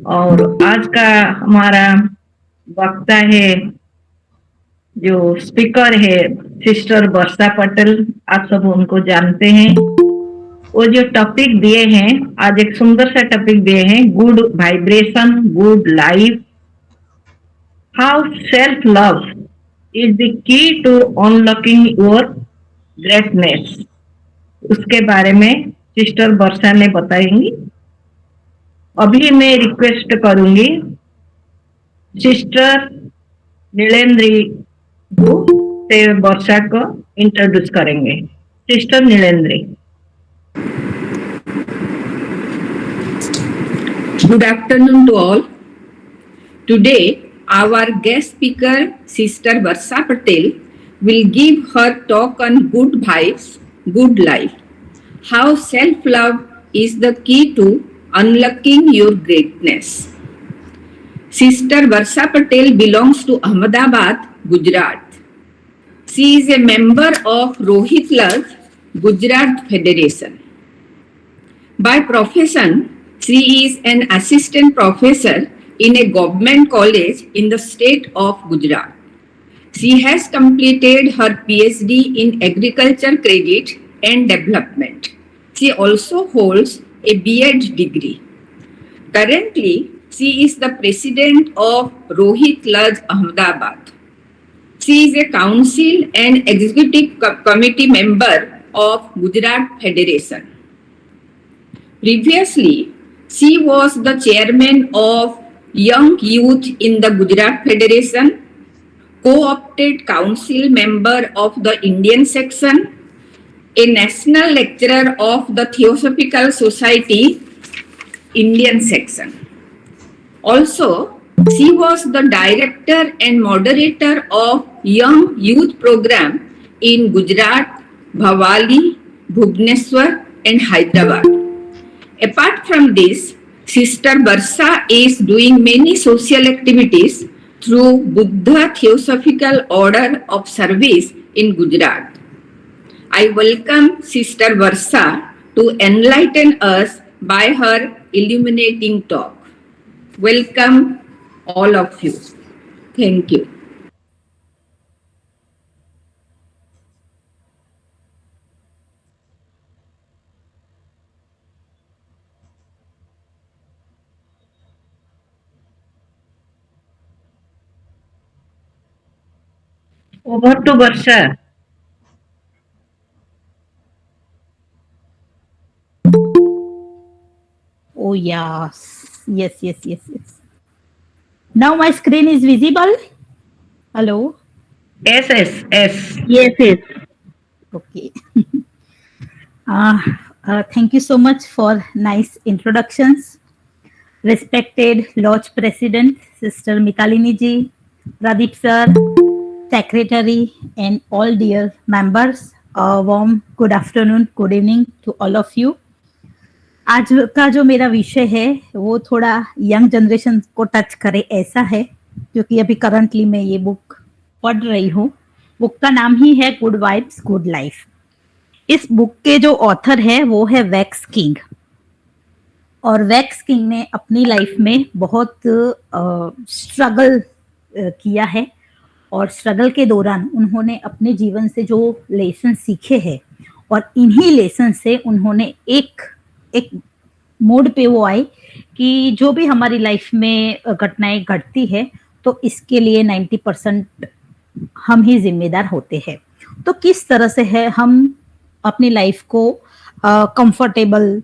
और आज का हमारा वक्ता है, जो स्पीकर है, सिस्टर वर्षा पटेल। आप सब उनको जानते हैं। वो जो टॉपिक दिए हैं, आज एक सुंदर सा टॉपिक दिए हैं, good vibration, good life, how self love is the key to unlocking your greatness. उसके बारे में सिस्टर वर्षा ने बताएंगी। अभी मैं रिक्वेस्ट करूंगी सिस्टर नीलेंद्री को, से वर्षा को इंट्रोड्यूस करेंगे। Sister नीलेंद्री। Good afternoon to all. Today, our guest speaker, Sister Varsha Patel, will give her talk on good vibes, good life. How self-love is the key to unlocking your greatness. Sister Varsha Patel belongs to Ahmedabad, Gujarat. She is a member of Rohit Lal Gujarat Federation. By profession, she is an assistant professor in a government college in the state of Gujarat. She has completed her PhD in agriculture credit and development. She also holds a B.Ed degree. Currently, she is the president of Rohit Laj Ahmedabad. She is a council and executive committee member of Gujarat Federation. Previously, she was the chairman of Young Youth in the Gujarat Federation, co-opted council member of the Indian section, a national lecturer of the Theosophical Society Indian section. Also, she was the director and moderator of Young Youth Program in Gujarat, Bhavali, Bhubaneswar and Hyderabad. Apart from this, Sister Varsha is doing many social activities through Buddha Theosophical Order of Service in Gujarat. I welcome Sister Varsha to enlighten us by her illuminating talk. Welcome all of you. Thank you. Over to Varsha. Oh yes. Now my screen is visible. Hello. Yes. Okay. Thank you so much for nice introductions. Respected Lodge President, Sister Mitalini ji, Pradeep sir, Secretary, and all dear members, a warm good afternoon, good evening to all of you. आज का जो मेरा विषय है वो थोड़ा young generation को touch करे ऐसा है, क्योंकि अभी करंटली मैं ये बुक पढ़ रही हूँ। बुक का नाम ही है गुड वाइब्स गुड लाइफ। इस बुक के जो ऑथर है वो है वैक्स किंग, और वैक्स किंग ने अपनी लाइफ में बहुत स्ट्रगल किया है, और स्ट्रगल के दौरान उन्होंने अपने जीवन से जो लेसन सीखे हैं, और इन्हीं लेसन से उन्होंने एक मोड पे वो आए कि जो भी हमारी लाइफ में घटनाएं घटती है तो इसके लिए 90% हम ही जिम्मेदार होते हैं। तो किस तरह से है हम अपनी लाइफ को कंफर्टेबल,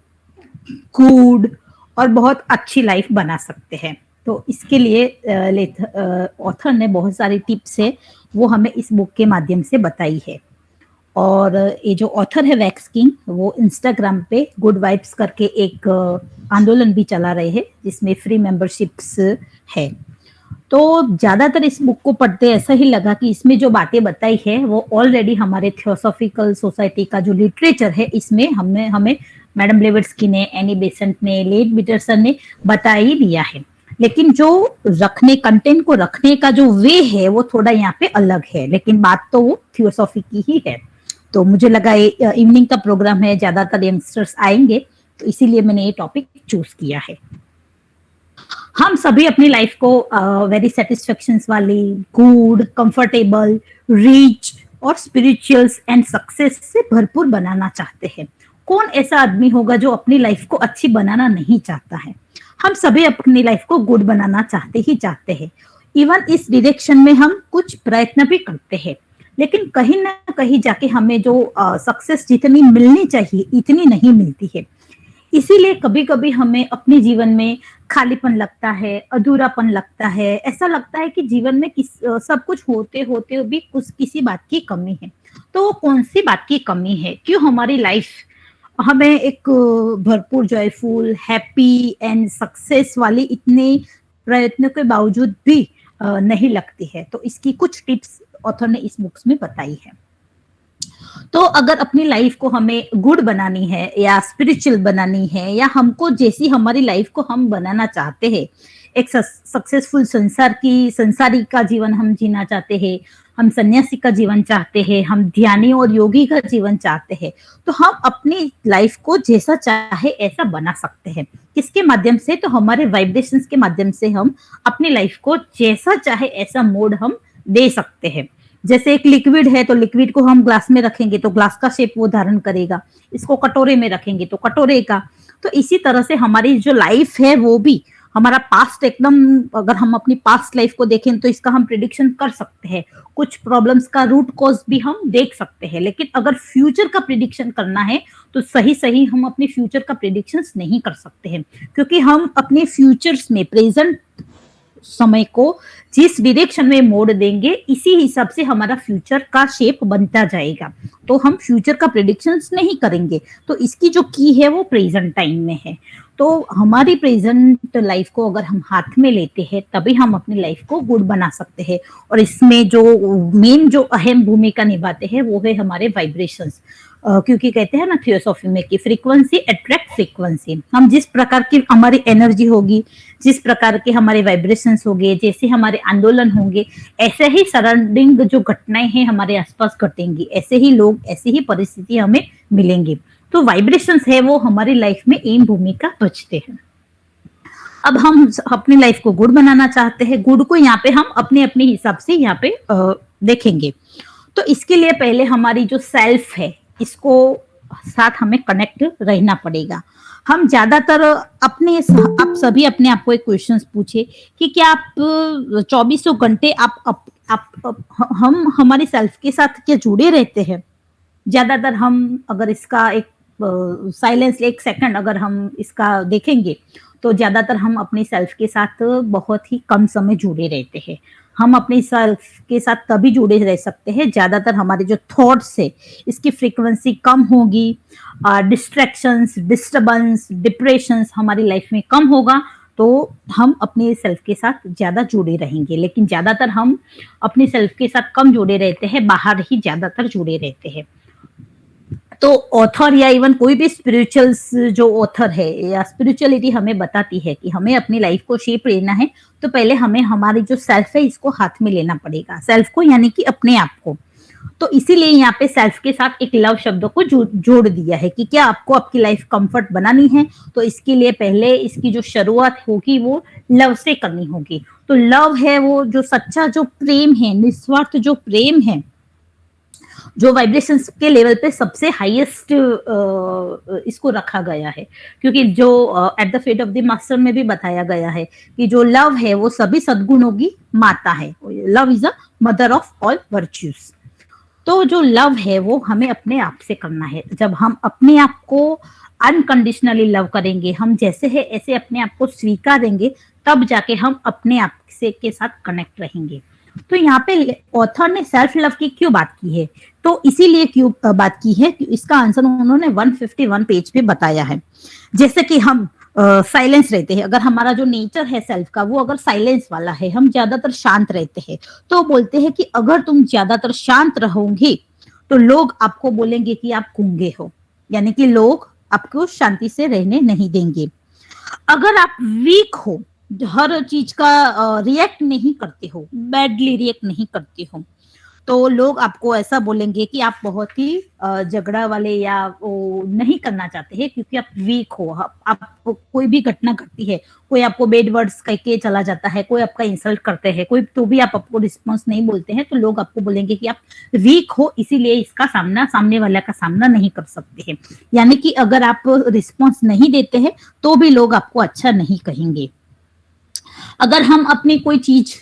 गुड और बहुत अच्छी लाइफ बना सकते हैं। तो इसके लिए ऑथर ने बहुत सारी टिप्स है वो हमें इस बुक के माध्यम से बताई है। और ये जो ऑथर है वैक्स किंग, वो इंस्टाग्राम पे गुड वाइब्स करके एक आंदोलन भी चला रहे हैं जिसमें फ्री मेंबरशिप्स है। तो ज्यादातर इस बुक को पढ़ते ऐसा ही लगा कि इसमें जो बातें बताई है वो ऑलरेडी हमारे थियोसॉफिकल सोसाइटी का जो लिटरेचर है इसमें हमें मैडम ब्लेवत्स्की ने, एनी बेसेंट ने, लेड पीटरसन ने बता ही दिया है। लेकिन जो कंटेंट को रखने का जो वे है वो थोड़ा यहाँ पे अलग है, लेकिन बात तो वो थियोसॉफी की ही है। तो मुझे लगा इवनिंग का प्रोग्राम है, ज्यादातर यंगस्टर्स आएंगे, तो इसीलिए मैंने ये टॉपिक चूज किया है। हम सभी अपनी लाइफ को वेरी सेटिस्फेक्शंस वाली, गुड, कंफर्टेबल, रिच और स्पिरिचुअल्स एंड सक्सेस से भरपूर बनाना चाहते हैं। कौन ऐसा आदमी होगा जो अपनी लाइफ को अच्छी बनाना नहीं चाहता है? हम सभी अपनी लाइफ को गुड बनाना चाहते ही चाहते हैं। इवन इस डायरेक्शन में हम कुछ प्रयत्न भी करते हैं, लेकिन कहीं ना कहीं जाके हमें जो सक्सेस जितनी मिलनी चाहिए इतनी नहीं मिलती है। इसीलिए कभी कभी हमें अपने जीवन में खालीपन लगता है, अधूरापन लगता है, ऐसा लगता है कि जीवन में सब कुछ होते होते भी कुछ किसी बात की कमी है। तो वो कौन सी बात की कमी है? क्यों हमारी लाइफ हमें एक भरपूर जॉयफुल, हैप्पी एंड सक्सेस वाली इतने प्रयत्नों के बावजूद भी नहीं लगती है? तो इसकी कुछ टिप्स ऑथर ने इस बुक्स में बताई है। तो अगर अपनी लाइफ को हमें गुड बनानी है या स्पिरिचुअल बनानी है, या हमको जैसी हमारी लाइफ को हम बनाना चाहते हैं, एक सक्सेसफुल संसारी का जीवन हम जीना चाहते हैं, हम सन्यासी का जीवन चाहते हैं, हम ध्यानी और योगी का जीवन चाहते हैं, तो हम अपनी लाइफ को जैसा चाहे ऐसा बना सकते हैं। किसके माध्यम से? तो हमारे वाइब्रेशंस के माध्यम से हम अपनी लाइफ को जैसा चाहे ऐसा मोड हम दे सकते हैं। जैसे एक लिक्विड है, तो लिक्विड को हम ग्लास में रखेंगे तो ग्लास का शेप वो धारण करेगा, इसको कटोरे में रखेंगे तो कटोरे का। तो इसी तरह से हमारी जो लाइफ है वो भी, हमारा पास्ट एकदम, अगर हम अपनी पास्ट लाइफ को देखें तो इसका हम प्रिडिक्शन कर सकते हैं, कुछ प्रॉब्लम्स का रूट कॉज भी हम देख सकते हैं। लेकिन अगर फ्यूचर का प्रिडिक्शन करना है तो सही हम अपने फ्यूचर का प्रिडिक्शन नहीं कर सकते हैं, क्योंकि हम अपने फ्यूचर्स में प्रेजेंट समय को जिस डायरेक्शन में मोड़ देंगे इसी हिसाब से हमारा फ्यूचर का शेप बनता जाएगा। तो हम फ्यूचर का प्रेडिक्शंस नहीं करेंगे। तो इसकी जो की है वो प्रेजेंट टाइम में है। तो हमारी प्रेजेंट लाइफ को अगर हम हाथ में लेते हैं तभी हम अपनी लाइफ को गुड बना सकते हैं। और इसमें जो मेन जो अहम भूमिका निभाते हैं वो है हमारे वाइब्रेशंस। क्योंकि कहते हैं ना थियोसॉफी में कि फ्रीक्वेंसी अट्रैक्ट फ्रीक्वेंसी। हम जिस प्रकार की हमारी एनर्जी होगी, जिस प्रकार के हमारे वाइब्रेशंस होंगे, जैसे हमारे आंदोलन होंगे, ऐसे ही सराउंडिंग जो घटनाएं हैं हमारे आसपास घटेंगी, ऐसे ही लोग, ऐसी ही परिस्थिति हमें मिलेंगी। तो वाइब्रेशंस है वो हमारी लाइफ में अहम भूमिका बचते हैं। अब हम अपनी लाइफ को गुड बनाना चाहते हैं। गुड को यहाँ पे हम अपने अपने हिसाब से यहाँ पे देखेंगे। तो इसके लिए पहले हमारी जो सेल्फ है इसको साथ हमें कनेक्ट रहना पड़ेगा। हम ज्यादातर आप सभी अपने आप को एक क्वेश्चन पूछे कि क्या आप 24 घंटे हम हमारी सेल्फ के साथ क्या जुड़े रहते हैं? ज्यादातर हम अगर इसका एक साइलेंस एक सेकंड अगर हम इसका देखेंगे तो ज्यादातर हम अपनी सेल्फ के साथ बहुत ही कम समय जुड़े रहते हैं। हम अपनी सेल्फ के साथ तभी जुड़े रह सकते हैं ज्यादातर हमारे जो थॉट्स है इसकी फ्रीक्वेंसी कम होगी, डिस्ट्रैक्शंस, डिस्टर्बेंस, डिप्रेशंस हमारी लाइफ में कम होगा, तो हम अपने सेल्फ के साथ ज्यादा जुड़े रहेंगे। लेकिन ज्यादातर हम अपनी सेल्फ के साथ कम जुड़े रहते हैं, बाहर ही ज्यादातर जुड़े रहते हैं। तो ऑथर या इवन कोई भी स्पिरिचुअल्स जो ऑथर है या स्पिरिचुअलिटी हमें बताती है कि हमें अपनी लाइफ को शेप लेना है तो पहले हमें हमारी जो सेल्फ है इसको हाथ में लेना पड़ेगा। सेल्फ को यानी कि अपने आप को। तो इसीलिए यहाँ पे सेल्फ के साथ एक लव शब्द को जोड़ दिया है कि क्या आपको आपकी लाइफ कंफर्ट बनानी है तो इसके लिए पहले इसकी जो शुरुआत होगी वो लव से करनी होगी। तो लव है वो जो सच्चा जो प्रेम है, निस्वार्थ जो प्रेम है, जो वाइब्रेशंस के लेवल पे सबसे हाईएस्ट इसको रखा गया है। क्योंकि जो at the fate of the master में भी बताया गया है कि जो लव है वो सभी सद्गुणों की माता है। Love is a mother of all virtues. तो जो लव है वो हमें अपने आप से करना है। जब हम अपने आप को अनकंडीशनली लव करेंगे, हम जैसे है ऐसे अपने आप को स्वीकारेंगे, तब जाके हम अपने आप से के साथ कनेक्ट रहेंगे। तो यहाँ पे ऑथर ने सेल्फ लव की क्यों बात की है? तो इसीलिए क्यों बात की है कि इसका आंसर उन्होंने 151 पेज पे बताया है। जैसे कि हम साइलेंस रहते हैं, अगर हमारा जो नेचर है सेल्फ का वो अगर साइलेंस वाला है, हम ज्यादातर शांत रहते हैं, तो बोलते हैं कि अगर तुम ज्यादातर शांत रहोगे तो लोग आपको बोलेंगे कि आप गूंगे हो, यानी कि लोग आपको शांति से रहने नहीं देंगे। अगर आप वीक हो, हर चीज का रिएक्ट नहीं करते हो, बैडली रिएक्ट नहीं करते हो, तो लोग आपको ऐसा बोलेंगे कि आप बहुत ही झगड़ा वाले या वो नहीं करना चाहते हैं क्योंकि आप वीक हो। आप कोई भी घटना घटती है, कोई आपको बैड वर्ड्स कह के चला जाता है, कोई आपका इंसल्ट करते हैं, कोई तो भी आप आपको रिस्पॉन्स नहीं बोलते हैं, तो लोग आपको बोलेंगे कि आप वीक हो, इसीलिए इसका सामना सामने वाला का सामना नहीं कर सकते हैं। यानी कि अगर आप रिस्पॉन्स नहीं देते हैं तो भी लोग आपको अच्छा नहीं कहेंगे। अगर हम अपनी कोई चीज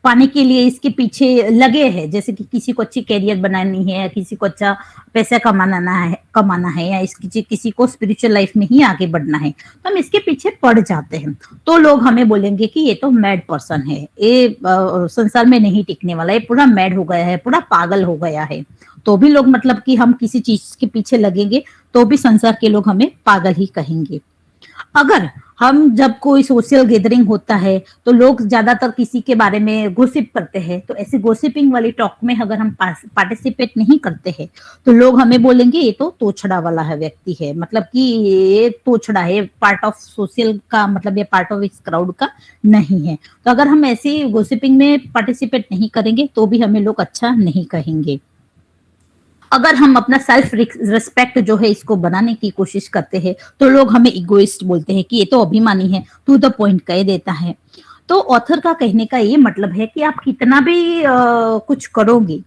पाने के लिए इसके पीछे लगे हैं, जैसे कि किसी को अच्छी कैरियर बनानी है या किसी को अच्छा पैसा कमाना है या किसी को स्पिरिचुअल लाइफ में ही आगे बढ़ना है, तो हम इसके पीछे पड़ जाते हैं, तो लोग हमें बोलेंगे कि ये तो मैड पर्सन है, ये संसार में नहीं टिकने वाला, ये पूरा मैड हो गया है, पूरा पागल हो गया है। तो भी लोग मतलब कि हम किसी चीज के पीछे लगेंगे तो भी संसार के लोग हमें पागल ही कहेंगे। अगर हम जब कोई सोशल गैदरिंग होता है तो लोग ज्यादातर किसी के बारे में गोसिप करते हैं, तो ऐसे गोसिपिंग वाली टॉक में अगर हम पार्टिसिपेट नहीं करते हैं तो लोग हमें बोलेंगे ये तो तोछड़ा वाला है व्यक्ति है, मतलब कि ये तोछड़ा है, पार्ट ऑफ सोशल का मतलब ये पार्ट ऑफ इस क्राउड का नहीं है। तो अगर हम ऐसी गोसिपिंग में पार्टिसिपेट नहीं करेंगे तो भी हमें लोग अच्छा नहीं कहेंगे। अगर हम अपना सेल्फ रिस्पेक्ट जो है इसको बनाने की कोशिश करते हैं तो लोग हमें इगोइस्ट बोलते हैं कि ये तो अभिमानी है, टू द पॉइंट कह देता है। तो ऑथर का कहने का ये मतलब है कि आप कितना भी कुछ करोगे,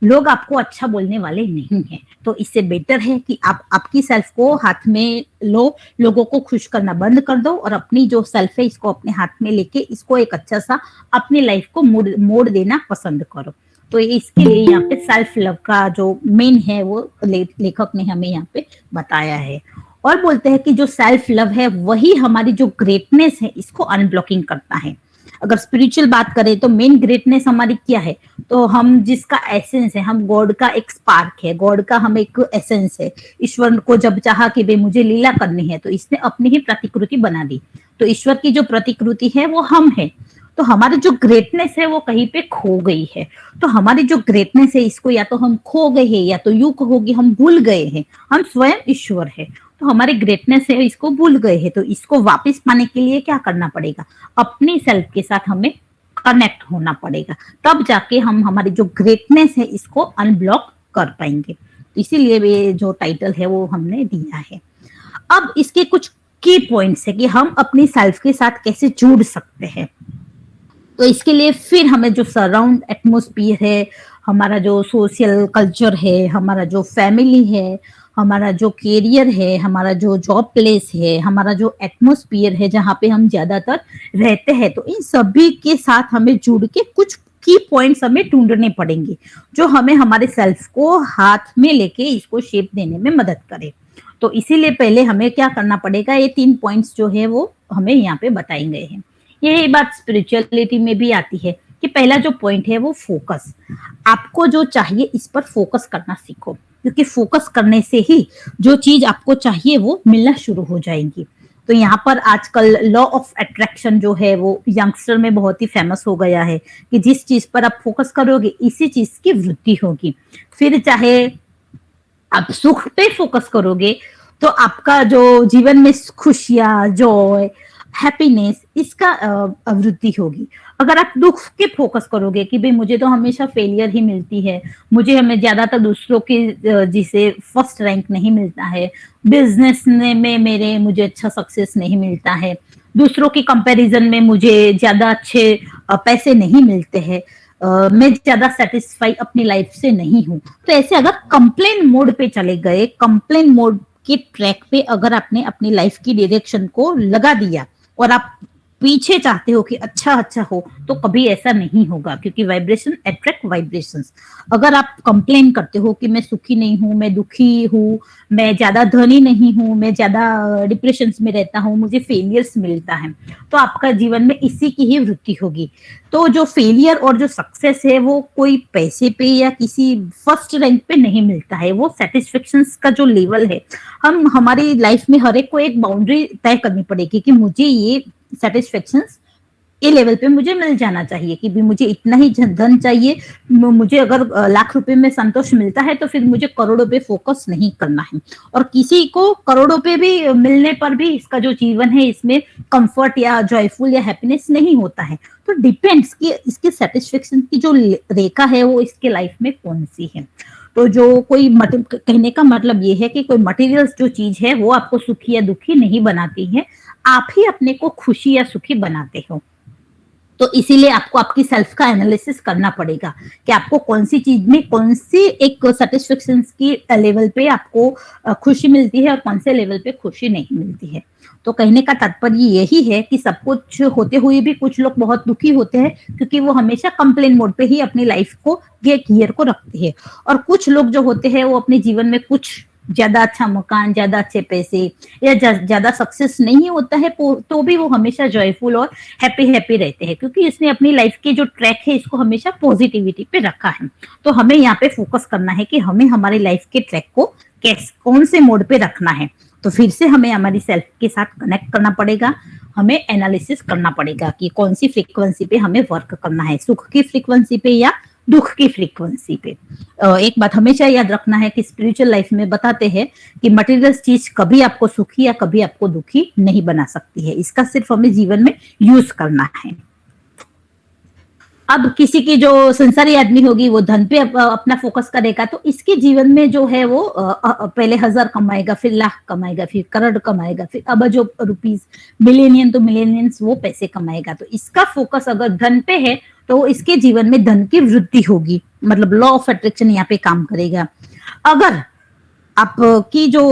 लोग आपको अच्छा बोलने वाले नहीं हैं। तो इससे बेटर है कि आप आपकी सेल्फ को हाथ में लो, लोगों को खुश करना बंद कर दो और अपनी जो सेल्फ है इसको अपने हाथ में लेके इसको एक अच्छा सा अपनी लाइफ को मोड़ देना पसंद करो। तो इसके लिए यहाँ पे सेल्फ लव का जो मेन है वो लेखक ने हमें यहाँ पे बताया है। और बोलते हैं कि जो सेल्फ लव है वही हमारी जो ग्रेटनेस है इसको अनब्लॉकिंग करता है। अगर स्पिरिचुअल बात करें तो मेन ग्रेटनेस हमारी क्या है, तो हम जिसका एसेंस है, हम गॉड का एक स्पार्क है, गॉड का हम एक एसेंस है। ईश्वर को जब चाहा कि भाई मुझे लीला करनी है तो इसने अपनी ही प्रतिकृति बना दी, तो ईश्वर की जो प्रतिकृति है वो हम है। तो हमारी जो ग्रेटनेस है वो कहीं पे खो गई है। तो हमारी जो ग्रेटनेस है इसको या तो हम खो गए हैं या तो यूं कहोगे हम भूल गए हैं, हम स्वयं ईश्वर है तो हमारी ग्रेटनेस है इसको भूल गए हैं। तो इसको वापस पाने के लिए क्या करना पड़ेगा, अपनी सेल्फ के साथ हमें कनेक्ट होना पड़ेगा, तब जाके हम हमारी जो ग्रेटनेस है इसको अनब्लॉक कर पाएंगे। तो इसीलिए ये जो टाइटल है वो हमने दिया है। अब इसके कुछ की पॉइंट्स है कि हम अपनी सेल्फ के साथ कैसे जुड़ सकते हैं। तो इसके लिए फिर हमें जो सराउंड एटमॉस्फेयर है, हमारा जो सोशल कल्चर है, हमारा जो फैमिली है, हमारा जो कैरियर है, हमारा जो जॉब प्लेस है, हमारा जो एटमॉस्फेयर है जहाँ पे हम ज्यादातर रहते हैं, तो इन सभी के साथ हमें जुड़ के कुछ की पॉइंट्स हमें ढूंढने पड़ेंगे जो हमें हमारे सेल्फ को हाथ में लेके इसको शेप देने में मदद करे। तो इसीलिए पहले हमें क्या करना पड़ेगा, ये 3 पॉइंट्स जो है वो हमें यहाँ पे बताए गए हैं। यही बात स्पिरिचुअलिटी में भी आती है कि पहला जो पॉइंट है वो फोकस। आपको जो चाहिए इस पर फोकस करना सीखो, क्योंकि फोकस करने से ही जो चीज आपको चाहिए वो मिलना शुरू हो जाएगी। तो यहाँ पर आजकल लॉ ऑफ अट्रैक्शन जो है वो यंगस्टर में बहुत ही फेमस हो गया है कि जिस चीज पर आप फोकस करोगे इसी चीज की वृद्धि होगी। फिर चाहे आप सुख पे फोकस करोगे तो आपका जो जीवन में खुशियां, जॉय, हैप्पीनेस इसका वृद्धि होगी। अगर आप दुख के फोकस करोगे कि भाई मुझे तो हमेशा फेलियर ही मिलती है, हमें ज्यादातर दूसरों के जिसे फर्स्ट रैंक नहीं मिलता है, बिजनेस में मुझे अच्छा सक्सेस नहीं मिलता है, दूसरों की कंपैरिजन में मुझे ज्यादा अच्छे पैसे नहीं मिलते हैं, मैं ज्यादा सेटिस्फाई अपनी लाइफ से नहीं हूँ, तो ऐसे अगर कंप्लेन मोड पे चले गए, कंप्लेन मोड के ट्रैक पे अगर आपने अपनी लाइफ की डायरेक्शन को लगा दिया और आप पीछे चाहते हो कि अच्छा हो, तो कभी ऐसा नहीं होगा, क्योंकि वाइब्रेशन अट्रैक्ट वाइब्रेशंस। अगर आप कंप्लेन करते हो कि मैं सुखी नहीं हूँ, मैं दुखी हूँ, मैं ज्यादा धनी नहीं हूँ, मैं ज्यादा डिप्रेशन में रहता हूँ, मुझे फेलियर्स मिलता है, तो आपका जीवन में इसी की ही वृद्धि होगी। तो जो फेलियर और जो सक्सेस है वो कोई पैसे पे या किसी फर्स्ट रैंक पे नहीं मिलता है, वो सेटिस्फेक्शन का जो लेवल है, हम हमारी लाइफ में हर एक को एक बाउंड्री तय करनी पड़ेगी कि मुझे ये सेटिस्फेक्शन ए लेवल पे मुझे मिल जाना चाहिए कि भी मुझे इतना ही धन चाहिए। मुझे अगर लाख रुपए में संतोष मिलता है तो फिर मुझे करोड़ों पे फोकस नहीं करना है। और किसी को करोड़ों पे भी मिलने पर भी इसका जो जीवन है इसमें कंफर्ट या जॉयफुल या हैप्पीनेस नहीं होता है। तो डिपेंड्स कि इसकी सेटिस्फेक्शन की जो रेखा है वो इसके लाइफ में कौन सी है। तो जो कोई कहने का मतलब ये है कि कोई मटेरियल्स जो चीज है वो आपको सुखी या दुखी नहीं बनाती है, आप ही अपने को खुशी या सुखी बनाते हो। तो इसीलिए आपको आपकी सेल्फ का एनालिसिस करना पड़ेगा कि आपको कौन सी चीज में कौन सी एक सेटिस्फेक्शन की लेवल पे आपको खुशी मिलती है और कौन से लेवल पे खुशी नहीं मिलती है। तो कहने का तात्पर्य यही है कि सब कुछ होते हुए भी कुछ लोग बहुत दुखी होते हैं क्योंकि वो हमेशा कंप्लेन मोड पे ही अपनी लाइफ को गियर को रखते हैं। और कुछ लोग जो होते हैं वो अपने जीवन में कुछ ज्यादा अच्छा मकान, ज्यादा अच्छे पैसे या ज्यादा सक्सेस नहीं होता है तो भी वो हमेशा जॉयफुल और हैप्पी रहते हैं क्योंकि इसने अपनी लाइफ के जो ट्रैक है इसको हमेशा पॉजिटिविटी पे रखा है। तो हमें यहाँ पे फोकस करना है कि हमें हमारी लाइफ के ट्रैक को कौन से मोड पे रखना है। तो फिर से हमें हमारी सेल्फ के साथ कनेक्ट करना पड़ेगा, हमें एनालिसिस करना पड़ेगा कि कौन सी फ्रीक्वेंसी पे हमें वर्क करना है, सुख की फ्रीक्वेंसी पे या दुख की फ्रीक्वेंसी पे। एक बात हमेशा याद रखना है कि स्पिरिचुअल लाइफ में बताते हैं कि मटेरियल चीज कभी आपको सुखी या कभी आपको दुखी नहीं बना सकती है, इसका सिर्फ हमें जीवन में यूज करना है। अब किसी की जो संसारी आदमी होगी वो धन पे अपना फोकस करेगा तो इसके जीवन में जो है वो पहले 1000 कमाएगा, फिर लाख कमाएगा, फिर करोड़ कमाएगा, फिर अबजों रुपीस, मिलेनियन तो मिलेनियंस वो पैसे कमाएगा। तो इसका फोकस अगर धन पे है तो इसके जीवन में धन की वृद्धि होगी, मतलब लॉ ऑफ अट्रैक्शन यहाँ पे काम करेगा। अगर आपकी जो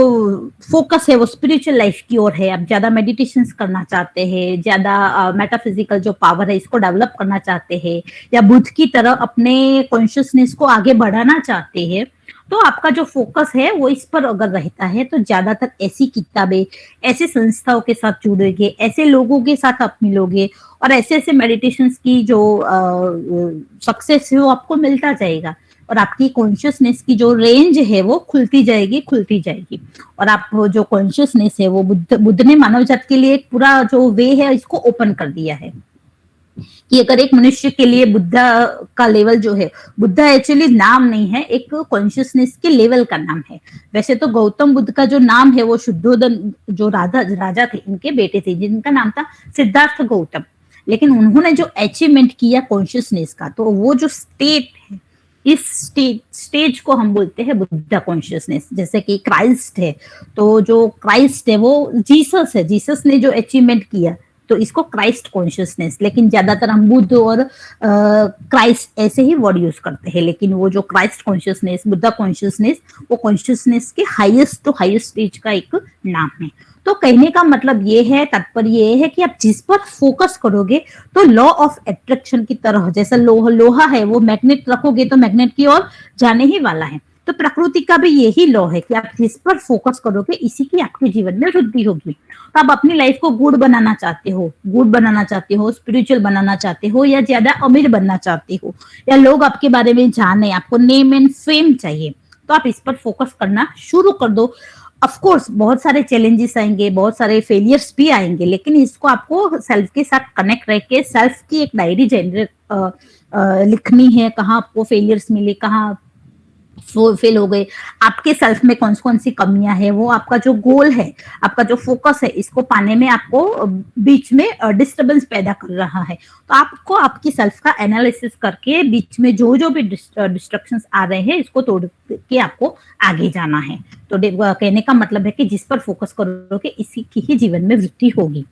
फोकस है वो स्पिरिचुअल लाइफ की ओर है, आप ज्यादा मेडिटेशन करना चाहते हैं, ज्यादा मेटाफिजिकल जो पावर है इसको डेवलप करना चाहते हैं या बुद्ध की तरह अपने कॉन्शियसनेस को आगे बढ़ाना चाहते हैं, तो आपका जो फोकस है वो इस पर अगर रहता है तो ज्यादातर ऐसी किताबें, ऐसे संस्थाओं के साथ जुड़ोगे, ऐसे लोगों के साथ आप मिलोगे और ऐसे ऐसे मेडिटेशन की जो सक्सेस है वो आपको मिलता जाएगा और आपकी कॉन्शियसनेस की जो रेंज है वो खुलती जाएगी। और आप जो कॉन्शियसनेस है वो बुद्ध ने मानव जात के लिए एक पूरा जो वे है इसको ओपन कर दिया है कि अगर एक मनुष्य के लिए बुद्धा का लेवल जो है, बुद्धा एक्चुअली नाम नहीं है, एक कॉन्शियसनेस के लेवल का नाम है। वैसे तो गौतम बुद्ध का जो नाम है वो शुद्धोधन जो राजा थे इनके बेटे थे जिनका नाम था सिद्धार्थ गौतम, लेकिन उन्होंने जो अचीवमेंट किया कॉन्शियसनेस का, तो वो जो स्टेट है इस स्टेज को हम बोलते हैं बुद्धा कॉन्शियसनेस। जैसे कि क्राइस्ट है, तो जो क्राइस्ट है वो जीसस है, जीसस ने जो अचीवमेंट किया तो इसको क्राइस्ट कॉन्शियसनेस, लेकिन ज्यादातर हम बुद्ध और क्राइस्ट ऐसे ही वर्ड यूज करते हैं, लेकिन वो जो क्राइस्ट कॉन्शियसनेस, बुद्धा कॉन्शियसनेस, वो कॉन्शियसनेस के हाईएस्ट टू हाईएस्ट स्टेज का एक नाम है। तो कहने का मतलब ये है, तात्पर्य ये है कि आप जिस पर फोकस करोगे तो लॉ ऑफ अट्रैक्शन की तरह, जैसा लोहा है वो मैग्नेट रखोगे तो मैग्नेट की ओर जाने ही वाला है। तो प्रकृति का भी यही लॉ है कि आप जिस पर फोकस करोगे इसी की आपके जीवन में वृद्धि होगी। तो आप अपनी लाइफ को गुड बनाना चाहते हो, स्पिरिचुअल बनाना चाहते हो या ज्यादा अमीर बनना चाहते हो या लोग आपके बारे में जाने, आपको नेम एंड फेम चाहिए, तो आप इस पर फोकस करना शुरू कर दो। ऑफ कोर्स बहुत सारे चैलेंजेस आएंगे, बहुत सारे फेलियर्स भी आएंगे, लेकिन इसको आपको सेल्फ के साथ कनेक्ट रह के सेल्फ की एक डायरी जनरेट लिखनी है, कहाँ आपको फेलियर्स मिले, कहाँ फेल हो गए, आपके सेल्फ में कौन कौन सी कमियां है, वो आपका जो गोल है, आपका जो फोकस है, इसको पाने में आपको बीच में डिस्टरबेंस पैदा कर रहा है। तो आपको आपकी सेल्फ का एनालिसिस करके बीच में जो भी डिस्ट्रक्शंस आ रहे हैं इसको तोड़ के आपको आगे जाना है। तो कहने का मतलब है कि जिस पर फोकस करोगे इसी की ही जीवन में वृद्धि होगी।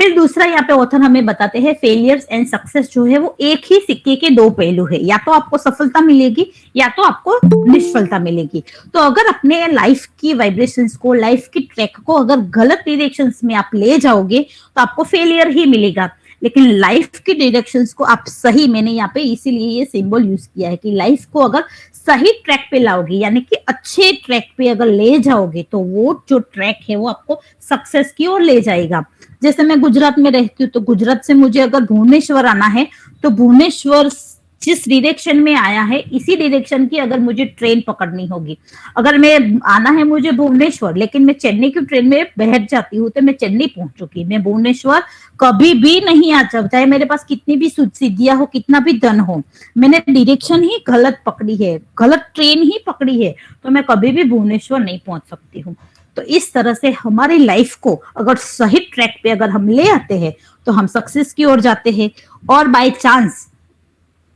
फिर दूसरा यहाँ पे ऑथर हमें बताते हैं फेलियर्स एंड सक्सेस जो है वो एक ही सिक्के के दो पहलू है, या तो आपको सफलता मिलेगी या तो आपको निष्फलता मिलेगी। तो अगर अपने लाइफ की वाइब्रेशंस को, लाइफ की ट्रैक को अगर गलत डायरेक्शंस में आप ले जाओगे तो आपको फेलियर ही मिलेगा, लेकिन लाइफ की डायरेक्शंस को आप सही, मैंने यहाँ पे इसीलिए ये सिंबल यूज किया है कि लाइफ को अगर सही ट्रैक पे लाओगे यानी कि अच्छे ट्रैक पे अगर ले जाओगे तो वो जो ट्रैक है वो आपको सक्सेस की ओर ले जाएगा। जैसे मैं गुजरात में रहती हूँ, तो गुजरात से मुझे अगर भुवनेश्वर आना है तो भुवनेश्वर जिस डायरेक्शन में आया है इसी डायरेक्शन की अगर मुझे ट्रेन पकड़नी होगी। अगर मैं आना है मुझे भुवनेश्वर, लेकिन मैं चेन्नई की ट्रेन में बैठ जाती हूँ तो मैं चेन्नई पहुंच चुकी, मैं भुवनेश्वर कभी भी नहीं आ सकता, चाहे मेरे पास कितनी भी सिद्धियां हो, कितना भी धन हो, मैंने डायरेक्शन ही गलत पकड़ी है, गलत ट्रेन ही पकड़ी है, तो मैं कभी भी भुवनेश्वर नहीं पहुंच सकती हूँ। तो इस तरह से हमारी लाइफ को अगर सही ट्रैक पे अगर हम ले आते हैं तो हम सक्सेस की ओर जाते हैं, और बाय चांस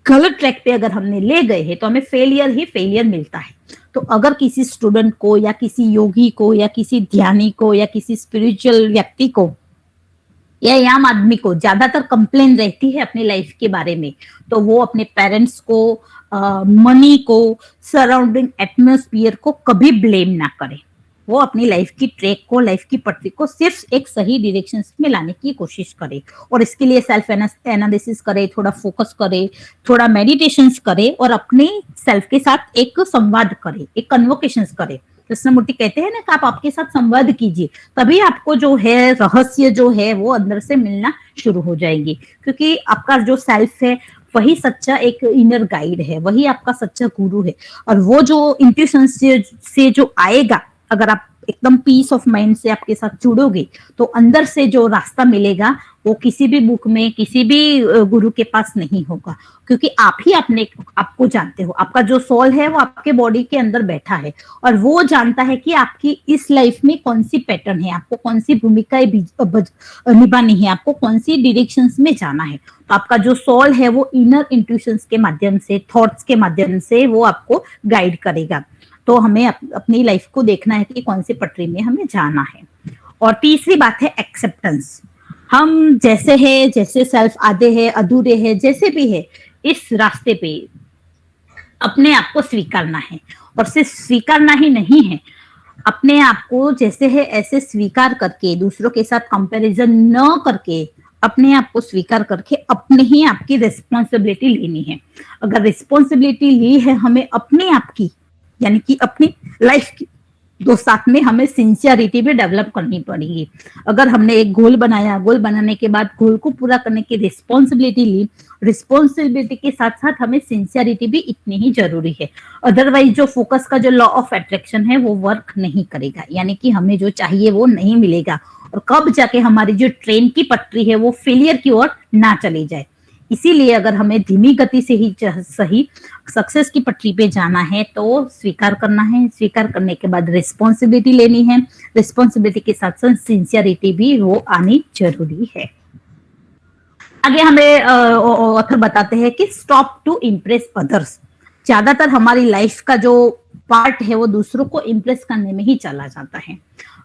गलत ट्रैक पे अगर हमने ले गए हैं तो हमें फेलियर ही फेलियर मिलता है। तो अगर किसी स्टूडेंट को या किसी योगी को या किसी ध्यानी को या किसी स्पिरिचुअल व्यक्ति को या आम आदमी को ज्यादातर कंप्लेन रहती है अपनी लाइफ के बारे में, तो वो अपने पेरेंट्स को, मनी को, सराउंडिंग एटमॉस्फेयर को कभी ब्लेम ना करे। वो अपनी लाइफ की ट्रैक को, लाइफ की पटरी को सिर्फ एक सही डायरेक्शन में लाने की कोशिश करे, और इसके लिए सेल्फ एनालिसिस करे, थोड़ा फोकस करे, थोड़ा मेडिटेशंस करे, और अपने सेल्फ के साथ एक संवाद करे, एक कन्वोकेशंस करे। कृष्णमूर्ति कहते हैं ना कि आप आपके साथ संवाद कीजिए, तभी आपको जो है रहस्य जो है वो अंदर से मिलना शुरू हो जाएंगे, क्योंकि आपका जो सेल्फ है वही सच्चा एक इनर गाइड है, वही आपका सच्चा गुरु है। और वो जो इंट्यूशन से जो आएगा, अगर आप एकदम पीस ऑफ माइंड से आपके साथ जुड़ोगे तो अंदर से जो रास्ता मिलेगा वो किसी भी बुक में, किसी भी गुरु के पास नहीं होगा, क्योंकि आप ही अपने आपको जानते हो। आपका जो सोल है वो आपके बॉडी के अंदर बैठा है, और वो जानता है कि आपकी इस लाइफ में कौन सी पैटर्न है, आपको कौन सी भूमिकाएं निभानी है, आपको कौन सी डायरेक्शंस में जाना है। तो आपका जो सोल है वो इनर इंट्यूशंस के माध्यम से, थॉट्स के माध्यम से वो आपको गाइड करेगा। तो हमें अपनी लाइफ को देखना है कि कौन सी पटरी में हमें जाना है। और तीसरी बात है एक्सेप्टेंस। हम जैसे हैं, जैसे सेल्फ आधे हैं, अधूरे हैं, जैसे भी है, इस रास्ते पे अपने आप को स्वीकारना है। और सिर्फ स्वीकारना ही नहीं है, अपने आप को जैसे है ऐसे स्वीकार करके, दूसरों के साथ कंपैरिजन न करके, अपने आप को स्वीकार करके अपने ही आपकी रिस्पॉन्सिबिलिटी लेनी है। अगर रिस्पॉन्सिबिलिटी ली है हमें अपने आप की, यानी कि अपनी लाइफ की, तो साथ में हमें सिंसियरिटी भी डेवलप करनी पड़ेगी। अगर हमने एक गोल बनाया, गोल बनाने के बाद गोल को पूरा करने की रिस्पॉन्सिबिलिटी ली, रिस्पॉन्सिबिलिटी के साथ साथ हमें सिंसियरिटी भी इतनी ही जरूरी है। अदरवाइज जो फोकस का जो लॉ ऑफ अट्रैक्शन है वो वर्क नहीं करेगा, यानी कि हमें जो चाहिए वो नहीं मिलेगा, और कब जाके हमारी जो ट्रेन की पटरी है वो फेलियर की ओर ना चली जाए। इसीलिए अगर हमें धीमी गति से ही सही सक्सेस की पटरी पे जाना है तो स्वीकार करना है, स्वीकार करने के बाद रिस्पॉन्सिबिलिटी लेनी है, रिस्पॉन्सिबिलिटी के साथ साथ सिंसियरिटी भी वो आनी जरूरी है। आगे हमें ऑथर बताते हैं कि स्टॉप टू इम्प्रेस अदर्स। ज्यादातर हमारी लाइफ का जो पार्ट है वो दूसरों को इम्प्रेस करने में ही चला जाता है।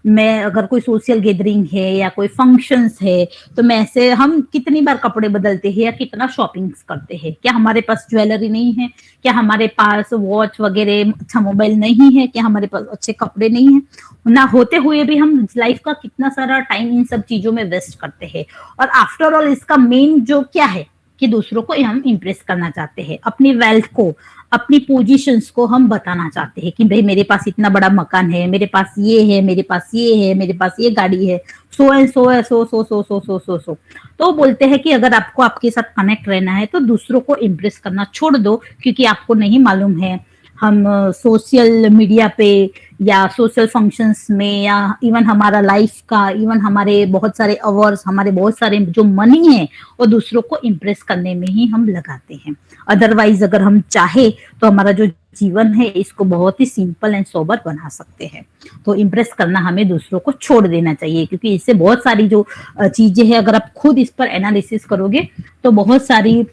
मैं अगर कोई सोशल गैदरिंग है या कोई फंक्शंस है तो मैं ऐसे, हम कितनी बार कपड़े बदलते हैं या कितना शॉपिंग्स करते हैं, क्या हमारे पास ज्वेलरी नहीं है, क्या हमारे पास वॉच वगैरह, अच्छा मोबाइल नहीं है, क्या हमारे पास अच्छे कपड़े नहीं है, ना होते हुए भी हम लाइफ का कितना सारा टाइम इन सब चीजों में वेस्ट करते हैं। और आफ्टर ऑल इसका मेन जो क्या है कि दूसरों को हम इम्प्रेस करना चाहते हैं, अपनी वेल्थ को, अपनी पोजीशंस को हम बताना चाहते हैं कि भाई मेरे पास इतना बड़ा मकान है, मेरे पास ये है, मेरे पास ये है, मेरे पास ये गाड़ी है, सो है, सो है, सो सो सो सो सो सो सो। तो बोलते हैं कि अगर आपको आपके साथ कनेक्ट रहना है तो दूसरों को इम्प्रेस करना छोड़ दो, क्योंकि आपको नहीं मालूम है हम सोशल मीडिया पे या सोशल फंक्शंस में या इवन हमारा लाइफ का, इवन हमारे बहुत सारे अवर्स, हमारे बहुत सारे जो मनी है वो दूसरों को इम्प्रेस करने में ही हम लगाते हैं। अदरवाइज अगर हम चाहे तो हमारा जो जीवन है इसको बहुत ही सिंपल एंड सोबर बना सकते हैं। तो इम्प्रेस करना हमें दूसरों को छोड़ देना चाहिए, क्योंकि इससे बहुत सारी जो चीजें हैं, अगर आप खुद इस पर एनालिसिस करोगे तो बहुत सारी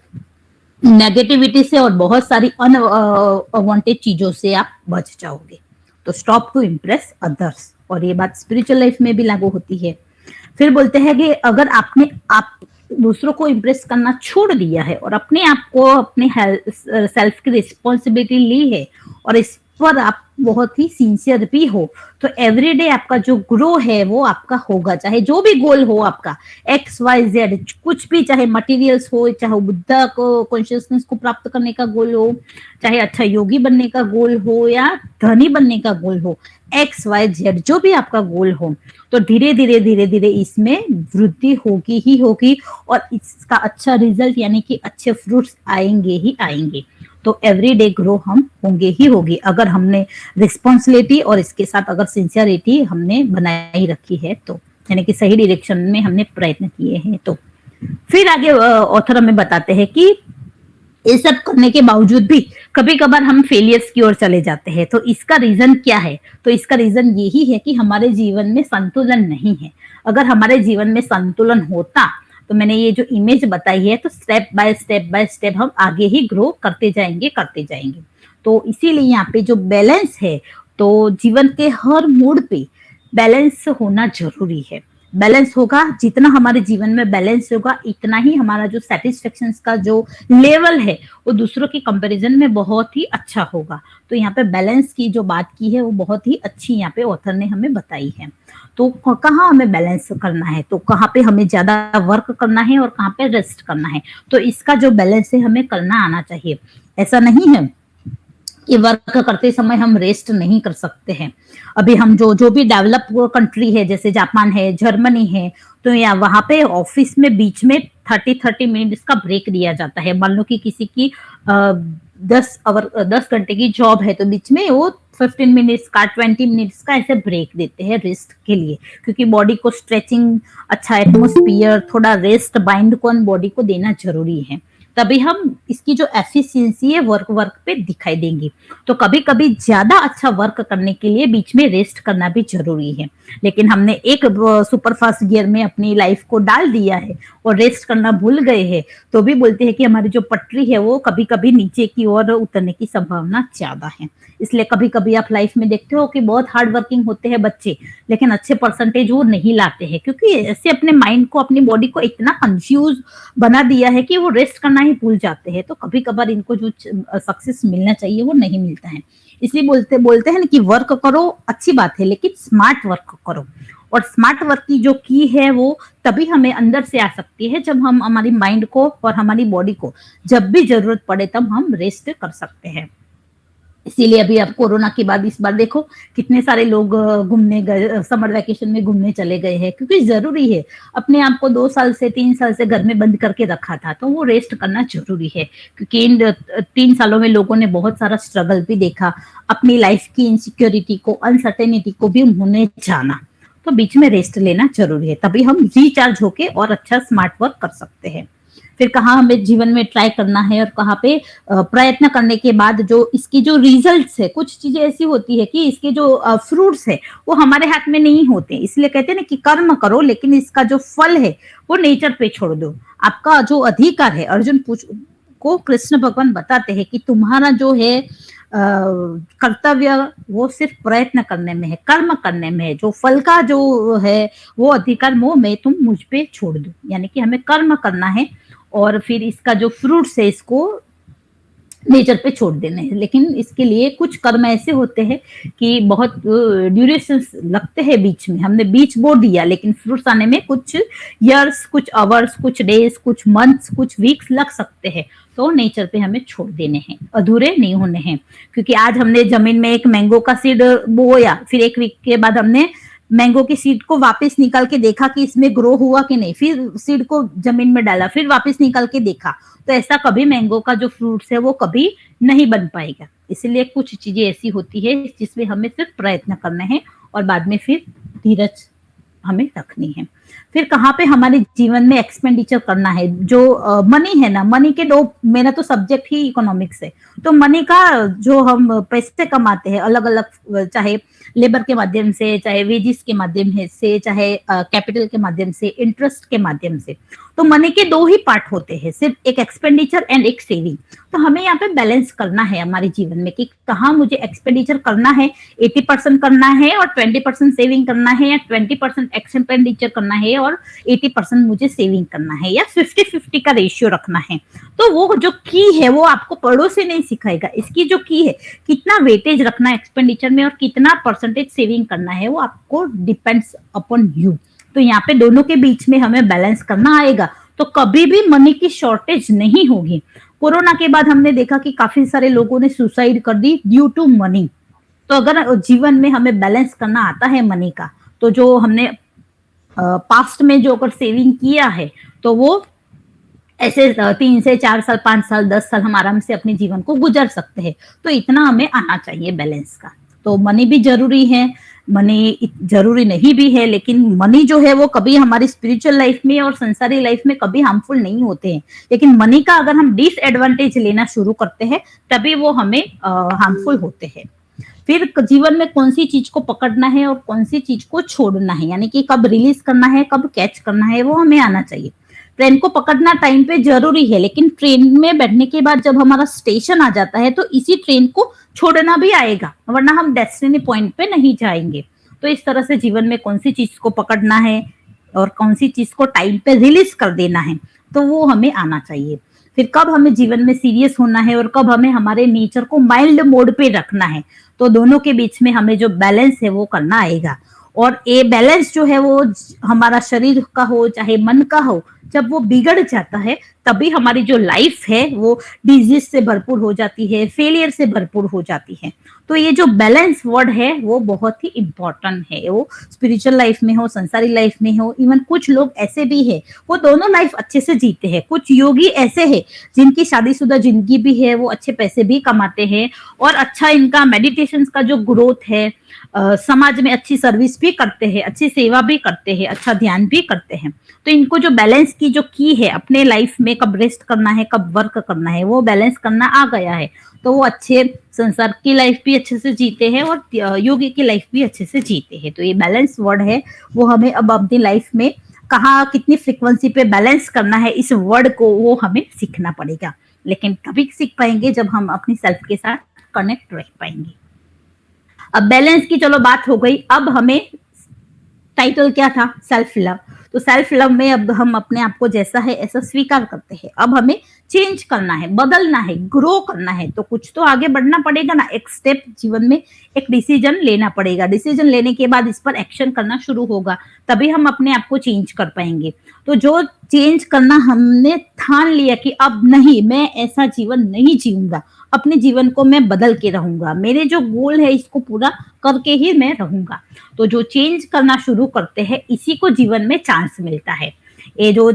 नेगेटिविटी से और बहुत सारी अनवांटेड चीजों से आप बच जाओगे। तो स्टॉप टू इम्प्रेस अदर्स, और ये बात स्पिरिचुअल लाइफ में भी लागू होती है। फिर बोलते हैं कि अगर आपने आप दूसरों को इम्प्रेस करना छोड़ दिया है और अपने आप को, अपने सेल्फ की रिस्पॉन्सिबिलिटी ली है और इस पर आप बहुत ही सिंसियर भी हो, तो एवरीडे आपका जो ग्रो है वो आपका होगा, चाहे जो भी गोल हो आपका, XYZ कुछ भी, चाहे मटेरियल्स हो, चाहे बुद्धा को कॉन्शियसनेस को प्राप्त करने का गोल हो, चाहे अच्छा योगी बनने का गोल हो या धनी बनने का गोल हो, XYZ जो भी आपका गोल हो, तो धीरे धीरे इसमें वृद्धि होगी ही होगी और इसका अच्छा रिजल्ट यानी कि अच्छे फ्रूट्स आएंगे ही आएंगे। तो एवरीडे ग्रो हम होंगे ही होगी अगर हमने रिस्पॉन्सिबिलिटी और इसके साथ अगर सिंसियरिटी हमने बनाई रखी है, तो यानी कि सही डायरेक्शन में हमने प्रयत्न किए हैं। तो फिर आगे ऑथर हमें बताते हैं कि ये सब करने के बावजूद भी कभी कभार हम फेलियर्स की ओर चले जाते हैं। तो इसका रीजन क्या है? तो इसका रीजन यही है कि हमारे जीवन में संतुलन नहीं है। अगर हमारे जीवन में संतुलन होता तो मैंने ये जो इमेज बताई है, तो स्टेप बाय स्टेप हम आगे ही ग्रो करते जाएंगे। तो इसीलिए यहाँ पे जो बैलेंस है, तो जीवन के हर मोड पे बैलेंस होना जरूरी है। बैलेंस होगा, जितना हमारे जीवन में बैलेंस होगा इतना ही हमारा जो सेटिस्फेक्शन का जो लेवल है वो दूसरों की कंपैरिजन में बहुत ही अच्छा होगा। तो यहाँ पे बैलेंस की जो बात की है वो बहुत ही अच्छी यहाँ पे ऑथर ने हमें बताई है। तो कहाँ हमें बैलेंस करना है, तो कहाँ पे हमें ज्यादा वर्क करना है और कहाँ पे रेस्ट करना है, तो इसका जो बैलेंस है हमें करना आना चाहिए। ऐसा नहीं है कि वर्क करते समय हम रेस्ट नहीं कर सकते हैं। अभी हम जो भी डेवलप कंट्री है, जैसे जापान है, जर्मनी है, तो यहाँ वहां पे ऑफिस में बीच में 30 मिनट्स का ब्रेक दिया जाता है। मान लो कि किसी की 10 घंटे की जॉब है, तो बीच में वो 15 मिनट्स का 20 मिनट्स का ऐसे ब्रेक देते हैं रेस्ट के लिए, क्योंकि बॉडी को स्ट्रेचिंग, अच्छा एटमोस्फियर, थोड़ा रेस्ट माइंड को और बॉडी को देना जरूरी है। तभी हम इसकी जो एफिशिएंसी है वर्क पे दिखाई देंगी। तो कभी कभी ज्यादा अच्छा वर्क करने के लिए बीच में रेस्ट करना भी जरूरी है, लेकिन हमने एक सुपरफास्ट गियर में अपनी लाइफ को डाल दिया है और रेस्ट करना भूल गए हैं, तो भी बोलते हैं कि हमारी जो पटरी है वो कभी कभी नीचे की ओर उतरने की संभावना ज्यादा है। इसलिए कभी कभी आप लाइफ में देखते हो कि बहुत हार्ड वर्किंग होते हैं बच्चे, लेकिन अच्छे परसेंटेज वो नहीं लाते हैं, क्योंकि ऐसे अपने माइंड को, अपनी बॉडी को इतना कंफ्यूज बना दिया है कि वो रेस्ट करना ही भूल जाते हैं। तो कभी कभार इनको जो सक्सेस मिलना चाहिए वो नहीं मिलता है। इसलिए बोलते हैं ना कि वर्क करो, अच्छी बात है, लेकिन स्मार्ट वर्क करो। और स्मार्ट वर्क की जो की है वो तभी हमें अंदर से आ सकती है जब हम हमारी माइंड को और हमारी बॉडी को जब भी जरूरत पड़े तब हम रेस्ट कर सकते हैं। इसीलिए अभी अब कोरोना के बाद इस बार देखो कितने सारे लोग घूमने गए, समर वैकेशन में घूमने चले गए हैं, क्योंकि जरूरी है। अपने आप को 2 साल से 3 साल से घर में बंद करके रखा था, तो वो रेस्ट करना जरूरी है, क्योंकि इन 3 सालों में लोगों ने बहुत सारा स्ट्रगल भी देखा, अपनी लाइफ की इनसिक्योरिटी को, अनसर्टेनिटी को भी उन्होंने जाना। तो बीच में रेस्ट लेना जरूरी है, तभी हम रिचार्ज होके और अच्छा स्मार्ट वर्क कर सकते हैं। फिर कहाँ हमें जीवन में ट्राई करना है और कहाँ पे प्रयत्न करने के बाद जो इसकी जो रिजल्ट्स है, कुछ चीजें ऐसी होती है कि इसके जो फ्रूट्स है वो हमारे हाथ में नहीं होते। इसलिए कहते हैं ना कि कर्म करो, लेकिन इसका जो फल है वो नेचर पे छोड़ दो। आपका जो अधिकार है, अर्जुन को कृष्ण भगवान बताते हैं कि तुम्हारा जो है कर्तव्य वो सिर्फ प्रयत्न करने में है, कर्म करने में है। जो फल का जो है वो अधिकार वो मैं तुम मुझ पे छोड़ दो, यानी कि हमें कर्म करना है और फिर इसका जो फ्रूट्स है इसको नेचर पे छोड़ देने हैं। लेकिन इसके लिए कुछ कर्म ऐसे होते हैं कि बहुत ड्यूरेशन लगते हैं बीच में। हमने बीच बो दिया, लेकिन फ्रूट्स आने में कुछ ईयर्स, कुछ आवर्स, कुछ डेज, कुछ मंथ्स, कुछ वीक्स लग सकते हैं। तो नेचर पे हमें छोड़ देने हैं, अधूरे नहीं होने हैं। क्योंकि आज हमने जमीन में एक मैंगो का सीड बोया, फिर 1 वीक के बाद हमने मैंगो की सीड को वापस निकाल के देखा कि इसमें ग्रो हुआ कि नहीं, फिर सीड को जमीन में डाला, फिर वापस निकाल के देखा, तो ऐसा कभी मैंगो का जो फ्रूट्स है वो कभी नहीं बन पाएगा। इसलिए कुछ चीजें ऐसी होती है जिसमें हमें सिर्फ प्रयत्न करना है और बाद में फिर धीरज हमें रखनी है। फिर कहाँ पे हमारे जीवन में एक्सपेंडिचर करना है। जो मनी है ना, मनी के 2, मेरा तो सब्जेक्ट ही इकोनॉमिक्स है, तो मनी का जो हम पैसे कमाते हैं अलग अलग, चाहे लेबर के माध्यम से, चाहे वेजिस के माध्यम से, चाहे कैपिटल के माध्यम से, इंटरेस्ट के माध्यम से, तो मनी के 2 ही पार्ट होते हैं, सिर्फ एक एक्सपेंडिचर एंड एक सेविंग। तो हमें यहाँ पे बैलेंस करना है हमारे जीवन में कि कहाँ मुझे एक्सपेंडिचर करना है, 80% करना है और 20% सेविंग करना है, या 20% एक्सपेंडिचर करना है और 80% मुझे सेविंग करना है, या 50-50 का रेशियो रखना है। तो वो जो की है वो आपको पढ़ो से नहीं सिखाएगा। इसकी जो की है, कितना वेटेज रखना है एक्सपेंडिचर में और कितना परसेंटेज सेविंग करना है, वो आपको डिपेंड्स अपॉन यू। तो यहाँ पे दोनों के बीच में हमें बैलेंस करना आएगा, तो कभी भी मनी की शॉर्टेज नहीं होगी। कोरोना के बाद हमने देखा कि काफी सारे लोगों ने सुसाइड कर दी ड्यू टू मनी। तो अगर जीवन में हमें बैलेंस करना आता है मनी का, तो जो हमने पास्ट में जो अगर सेविंग किया है, तो वो ऐसे 3 से 4 साल, 5 साल, 10 साल हम आराम से अपने जीवन को गुजर सकते हैं। तो इतना हमें आना चाहिए बैलेंस का। तो मनी भी जरूरी है, मनी जरूरी नहीं भी है, लेकिन मनी जो है वो कभी हमारी स्पिरिचुअल लाइफ में और संसारी लाइफ में कभी हार्मफुल नहीं होते हैं। लेकिन मनी का अगर हम डिसएडवांटेज लेना शुरू करते हैं, तभी वो हमें हार्मफुल होते हैं। फिर जीवन में कौन सी चीज को पकड़ना है और कौन सी चीज को छोड़ना है, यानी कि कब रिलीज करना है, कब कैच करना है, वो हमें आना चाहिए। ट्रेन को पकड़ना टाइम पे जरूरी है, लेकिन ट्रेन में बैठने के बाद जब हमारा स्टेशन आ जाता है, तो इसी ट्रेन को छोड़ना भी आएगा, वरना हम डेस्टिनी पॉइंट पे नहीं जाएंगे। तो इस तरह से जीवन में कौन सी चीज को पकड़ना है और कौन सी चीज को टाइम पे रिलीज कर देना है, तो वो हमें आना चाहिए। फिर कब हमें जीवन में सीरियस होना है और कब हमें हमारे नेचर को माइल्ड मोड पे रखना है, तो दोनों के बीच में हमें जो बैलेंस है वो करना आएगा। और ये बैलेंस जो है वो हमारा शरीर का हो चाहे मन का हो, जब वो बिगड़ जाता है, तभी हमारी जो लाइफ है वो डिजीज से भरपूर हो जाती है, फेलियर से भरपूर हो जाती है। तो ये जो बैलेंस वर्ड है वो बहुत ही इंपॉर्टेंट है। वो स्पिरिचुअल लाइफ में हो, संसारी लाइफ में हो, इवन कुछ लोग ऐसे भी है वो दोनों लाइफ अच्छे से जीते हैं। कुछ योगी ऐसे है जिनकी शादीशुदा जिंदगी भी है, वो अच्छे पैसे भी कमाते हैं और अच्छा इनका मेडिटेशन का जो ग्रोथ है, समाज में अच्छी सर्विस भी करते हैं, अच्छी सेवा भी करते हैं, अच्छा ध्यान भी करते हैं। तो इनको जो बैलेंस की जो की है अपने लाइफ में, कब रेस्ट करना है, कब वर्क करना है, वो बैलेंस करना आ गया है। तो वो अच्छे संसार की लाइफ भी अच्छे से जीते हैं और योगी की लाइफ भी अच्छे से जीते हैं। तो ये बैलेंस वर्ड है, वो हमें अब अपनी लाइफ में कहाँ कितनी फ्रिक्वेंसी पे बैलेंस करना है, इस वर्ड को वो हमें सीखना पड़ेगा। लेकिन कभी सीख पाएंगे जब हम अपनी सेल्फ के साथ कनेक्ट रह पाएंगे। अब बैलेंस की चलो बात हो गई, अब हमें टाइटल क्या था, सेल्फ लव। तो सेल्फ लव में अब हम अपने आप को जैसा है ऐसा स्वीकार करते हैं। अब हमें चेंज करना है, बदलना है, ग्रो करना है, तो कुछ तो आगे बढ़ना पड़ेगा ना। एक स्टेप जीवन में एक डिसीजन लेना पड़ेगा। डिसीजन लेने के बाद इस पर एक्शन करना शुरू होगा, तभी हम अपने आप को चेंज कर पाएंगे। तो जो चेंज करना हमने ठान लिया कि अब नहीं, मैं ऐसा जीवन नहीं जीऊंगा, अपने जीवन को मैं बदल के रहूंगा, मेरे जो गोल है इसको पूरा करके ही मैं रहूंगा। तो जो चेंज करना शुरू करते हैं, इसी को जीवन में चांस मिलता है। ये जो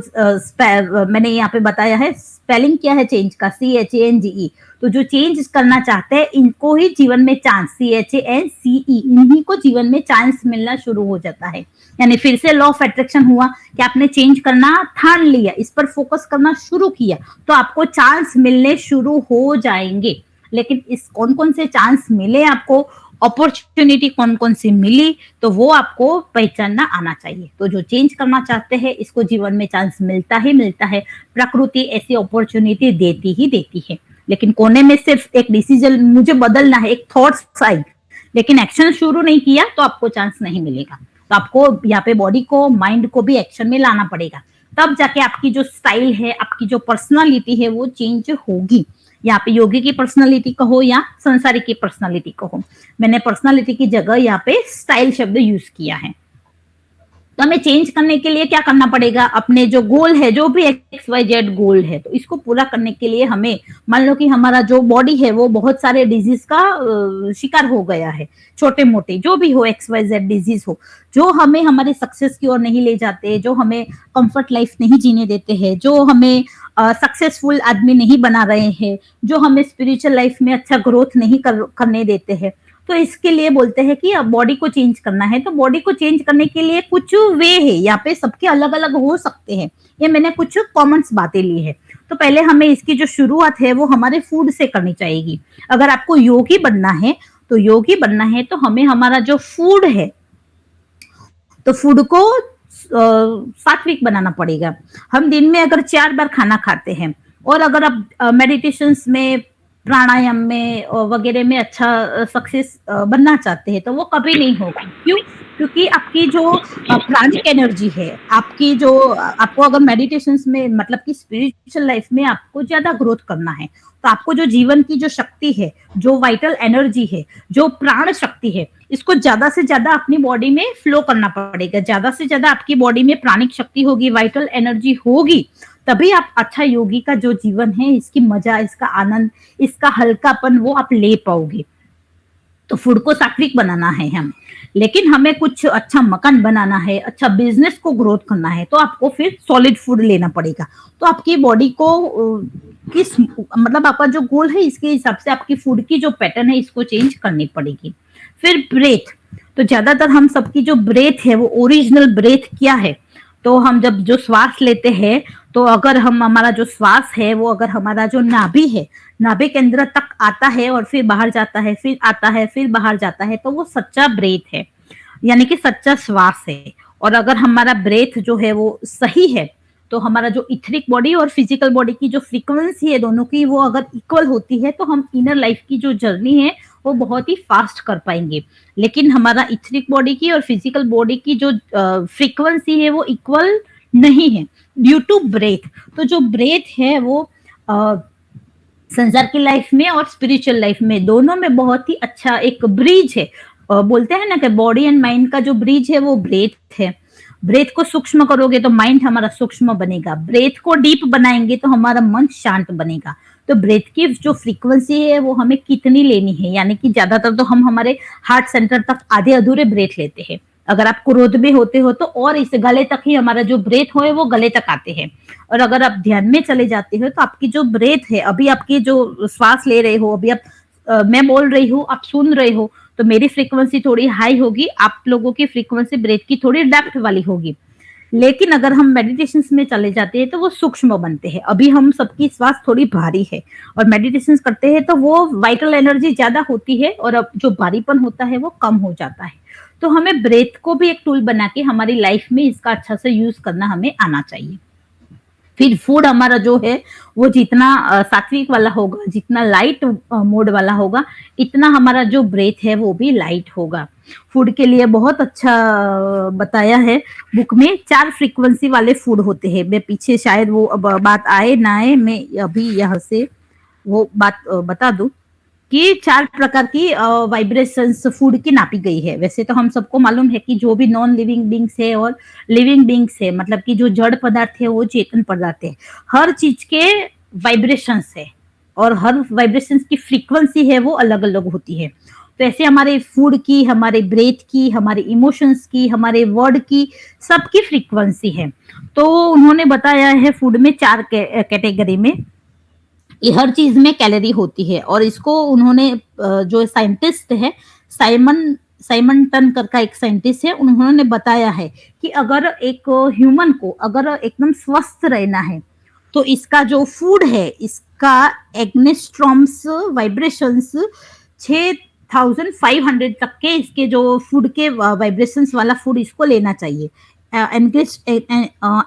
मैंने यहाँ पे बताया है, स्पेलिंग क्या है चेंज का, CHANGE। तो जो चेंज करना चाहते हैं इनको ही जीवन में चांस, CHANCE, इन्हीं को जीवन में चांस मिलना शुरू हो जाता है। यानी फिर से लॉ ऑफ अट्रैक्शन हुआ कि आपने चेंज करना ठान लिया, इस पर फोकस करना शुरू किया, तो आपको चांस मिलने शुरू हो जाएंगे। लेकिन इस कौन कौन से चांस मिले आपको, अपॉर्चुनिटी कौन कौन सी मिली, तो वो आपको पहचानना आना चाहिए। तो जो चेंज करना चाहते हैं इसको जीवन में चांस मिलता ही मिलता है। प्रकृति ऐसी अपॉर्चुनिटी देती ही देती है। लेकिन कोने में सिर्फ एक डिसीजन मुझे बदलना है, एक थॉट्स आई, लेकिन एक्शन शुरू नहीं किया तो आपको चांस नहीं मिलेगा। तो आपको यहाँ पे बॉडी को, माइंड को भी एक्शन में लाना पड़ेगा, तब जाके आपकी जो स्टाइल है, आपकी जो पर्सनालिटी है वो चेंज होगी। यहाँ पे योगी की पर्सनालिटी कहो या संसारी की पर्सनालिटी कहो, मैंने पर्सनालिटी की जगह यहाँ पे स्टाइल शब्द यूज किया है। तो हमें चेंज करने के लिए क्या करना पड़ेगा, अपने जो गोल है, जो भी XYZ गोल है, तो इसको पूरा करने के लिए हमें, मान लो कि हमारा जो बॉडी है वो बहुत सारे डिजीज का शिकार हो गया है, छोटे मोटे जो भी हो, XYZ डिजीज हो, जो हमें हमारे सक्सेस की ओर नहीं ले जाते, जो हमें कंफर्ट लाइफ नहीं जीने देते हैं, जो हमें सक्सेसफुल आदमी नहीं बना रहे हैं, जो हमें स्पिरिचुअल लाइफ में अच्छा ग्रोथ नहीं करने देते हैं। तो इसके लिए बोलते हैं कि अब बॉडी को चेंज करना है। तो बॉडी को चेंज करने के लिए कुछ वे है, यहाँ पे सबके अलग अलग हो सकते हैं, ये मैंने कुछ कॉमन बातें ली है। तो पहले हमें इसकी जो शुरुआत है वो हमारे फूड से करनी चाहिए। अगर आपको योगी बनना है, तो योगी बनना है तो हमें हमारा जो फूड है, तो फूड को सात्विक बनाना पड़ेगा। हम दिन में अगर 4 बार खाना खाते हैं, और अगर आप मेडिटेशंस में, प्राणायाम में वगैरह में अच्छा सक्सेस बनना चाहते हैं, तो वो कभी नहीं होगा। क्यों? क्योंकि आपकी जो प्राणिक एनर्जी है, आपकी जो, आपको अगर मेडिटेशंस में, मतलब कि स्पिरिचुअल लाइफ में आपको ज्यादा ग्रोथ करना है, तो आपको जो जीवन की जो शक्ति है, जो वाइटल एनर्जी है, जो प्राण शक्ति है, इसको ज्यादा से ज्यादा अपनी बॉडी में फ्लो करना पड़ेगा। ज्यादा से ज्यादा आपकी बॉडी में प्राणिक शक्ति होगी, वाइटल एनर्जी होगी, तभी आप अच्छा योगी का जो जीवन है, इसकी मजा, इसका आनंद, इसका हल्कापन वो आप ले पाओगे। तो फूड को सात्विक बनाना है हम, लेकिन हमें कुछ अच्छा मकान बनाना है, अच्छा बिजनेस को ग्रोथ करना है, तो आपको फिर सॉलिड फूड लेना पड़ेगा। तो आपकी बॉडी को किस मतलब आपका जो गोल है इसके हिसाब से आपकी फूड की जो पैटर्न है इसको चेंज करनी पड़ेगी। फिर ब्रेथ, तो ज्यादातर हम सबकी जो ब्रेथ है वो ओरिजिनल ब्रेथ क्या है, तो हम जब जो श्वास लेते हैं तो अगर हम हमारा जो श्वास है वो अगर हमारा जो नाभि है, नाभि केंद्र तक आता है और फिर बाहर जाता है, फिर आता है, फिर बाहर जाता है, तो वो सच्चा ब्रेथ है, यानी कि सच्चा श्वास है। और अगर हमारा ब्रेथ जो है वो सही है तो हमारा जो इथरिक बॉडी और फिजिकल बॉडी की जो फ्रीक्वेंसी है दोनों की वो अगर इक्वल होती है तो हम इनर लाइफ की जो जर्नी है वो बहुत ही फास्ट कर पाएंगे। लेकिन हमारा इथरिक बॉडी की और फिजिकल बॉडी की जो फ्रीक्वेंसी है वो इक्वल नहीं है ड्यू टू ब्रेथ। तो जो ब्रेथ है वो संसार की लाइफ में और स्पिरिचुअल लाइफ में दोनों में बहुत ही अच्छा एक ब्रिज है। बोलते हैं ना कि बॉडी एंड माइंड का जो ब्रिज है वो ब्रेथ है। ब्रेथ को सूक्ष्म करोगे तो माइंड हमारा सूक्ष्म बनेगा, ब्रेथ को डीप बनाएंगे तो हमारा मन शांत बनेगा। तो ब्रेथ की जो फ्रीक्वेंसी है वो हमें कितनी लेनी है, यानी कि ज्यादातर तो हम हमारे हार्ट सेंटर तक आधे अधूरे ब्रेथ लेते हैं। अगर आप क्रोध में होते हो तो और इस गले तक ही हमारा जो ब्रेथ हो वो गले तक आते हैं। और अगर आप ध्यान में चले जाते हो तो आपकी जो ब्रेथ है, अभी आपकी जो श्वास ले रहे हो, अभी आप मैं बोल रही हूँ, आप सुन रहे हो, तो मेरी फ्रीक्वेंसी थोड़ी हाई होगी, आप लोगों की फ्रीक्वेंसी ब्रेथ की थोड़ी डेप्थ वाली होगी। लेकिन अगर हम मेडिटेशन में चले जाते हैं तो वो सूक्ष्म बनते हैं। अभी हम सबकी श्वास थोड़ी भारी है और मेडिटेशन करते हैं तो वो वाइटल एनर्जी ज्यादा होती है और अब जो भारीपन होता है वो कम हो जाता है। तो हमें ब्रेथ को भी एक टूल बना के हमारी लाइफ में इसका अच्छा से यूज करना हमें आना चाहिए। फिर फूड हमारा जो है वो जितना सात्विक वाला होगा, जितना लाइट मोड वाला होगा, इतना हमारा जो ब्रेथ है वो भी लाइट होगा। फूड के लिए बहुत अच्छा बताया है बुक में, 4 फ्रीक्वेंसी वाले फूड होते हैं। मैं पीछे शायद वो बात आए ना आए, मैं अभी यहाँ से वो बात बता दूं कि 4 प्रकार की वाइब्रेशंस फूड की नापी गई है। वैसे तो हम सबको मालूम है कि जो भी नॉन लिविंग बींग्स है और लिविंग बींग्स है, मतलब कि जो जड़ पदार्थ है वो चेतन पदार्थ है, हर चीज के वाइब्रेशंस है और हर वाइब्रेशंस की फ्रीक्वेंसी है वो अलग अलग होती है। तो ऐसे हमारे फूड की, हमारे ब्रेथ की, हमारे इमोशंस की, हमारे वर्ड की, सबकी फ्रीक्वेंसी है। तो उन्होंने बताया है फूड में 4 कैटेगरी में, ये हर चीज में कैलोरी होती है। और इसको उन्होंने जो साइंटिस्ट है साइमन टन का एक साइंटिस्ट है, उन्होंने बताया है कि अगर एक ह्यूमन को अगर एकदम स्वस्थ रहना है तो इसका जो फूड है इसका एग्नेस्ट्रॉम्स वाइब्रेशंस 6500 तक के इसके जो फूड के वाइब्रेशंस वाला फूड इसको लेना चाहिए।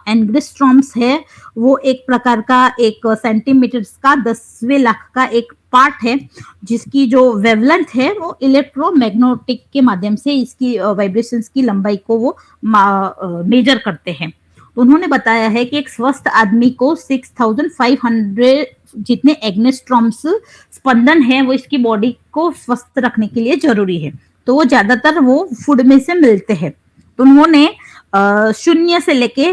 एंग्स्ट्रॉम्स है वो एक प्रकार का एक सेंटीमीटर का 10वें लाख का एक पार्ट है, जिसकी जो वेवलेंथ है वो इलेक्ट्रोमैग्नेटिक के माध्यम से इसकी वाइब्रेशंस की लंबाई को वो मेजर करते हैं। तो उन्होंने बताया है कि एक स्वस्थ आदमी को 6500 जितने एग्नेस्ट्रॉम्स स्पंदन है वो इसकी बॉडी को स्वस्थ रखने के लिए जरूरी है। तो वो ज्यादातर वो फूड में से मिलते हैं। तो उन्होंने 0 से लेके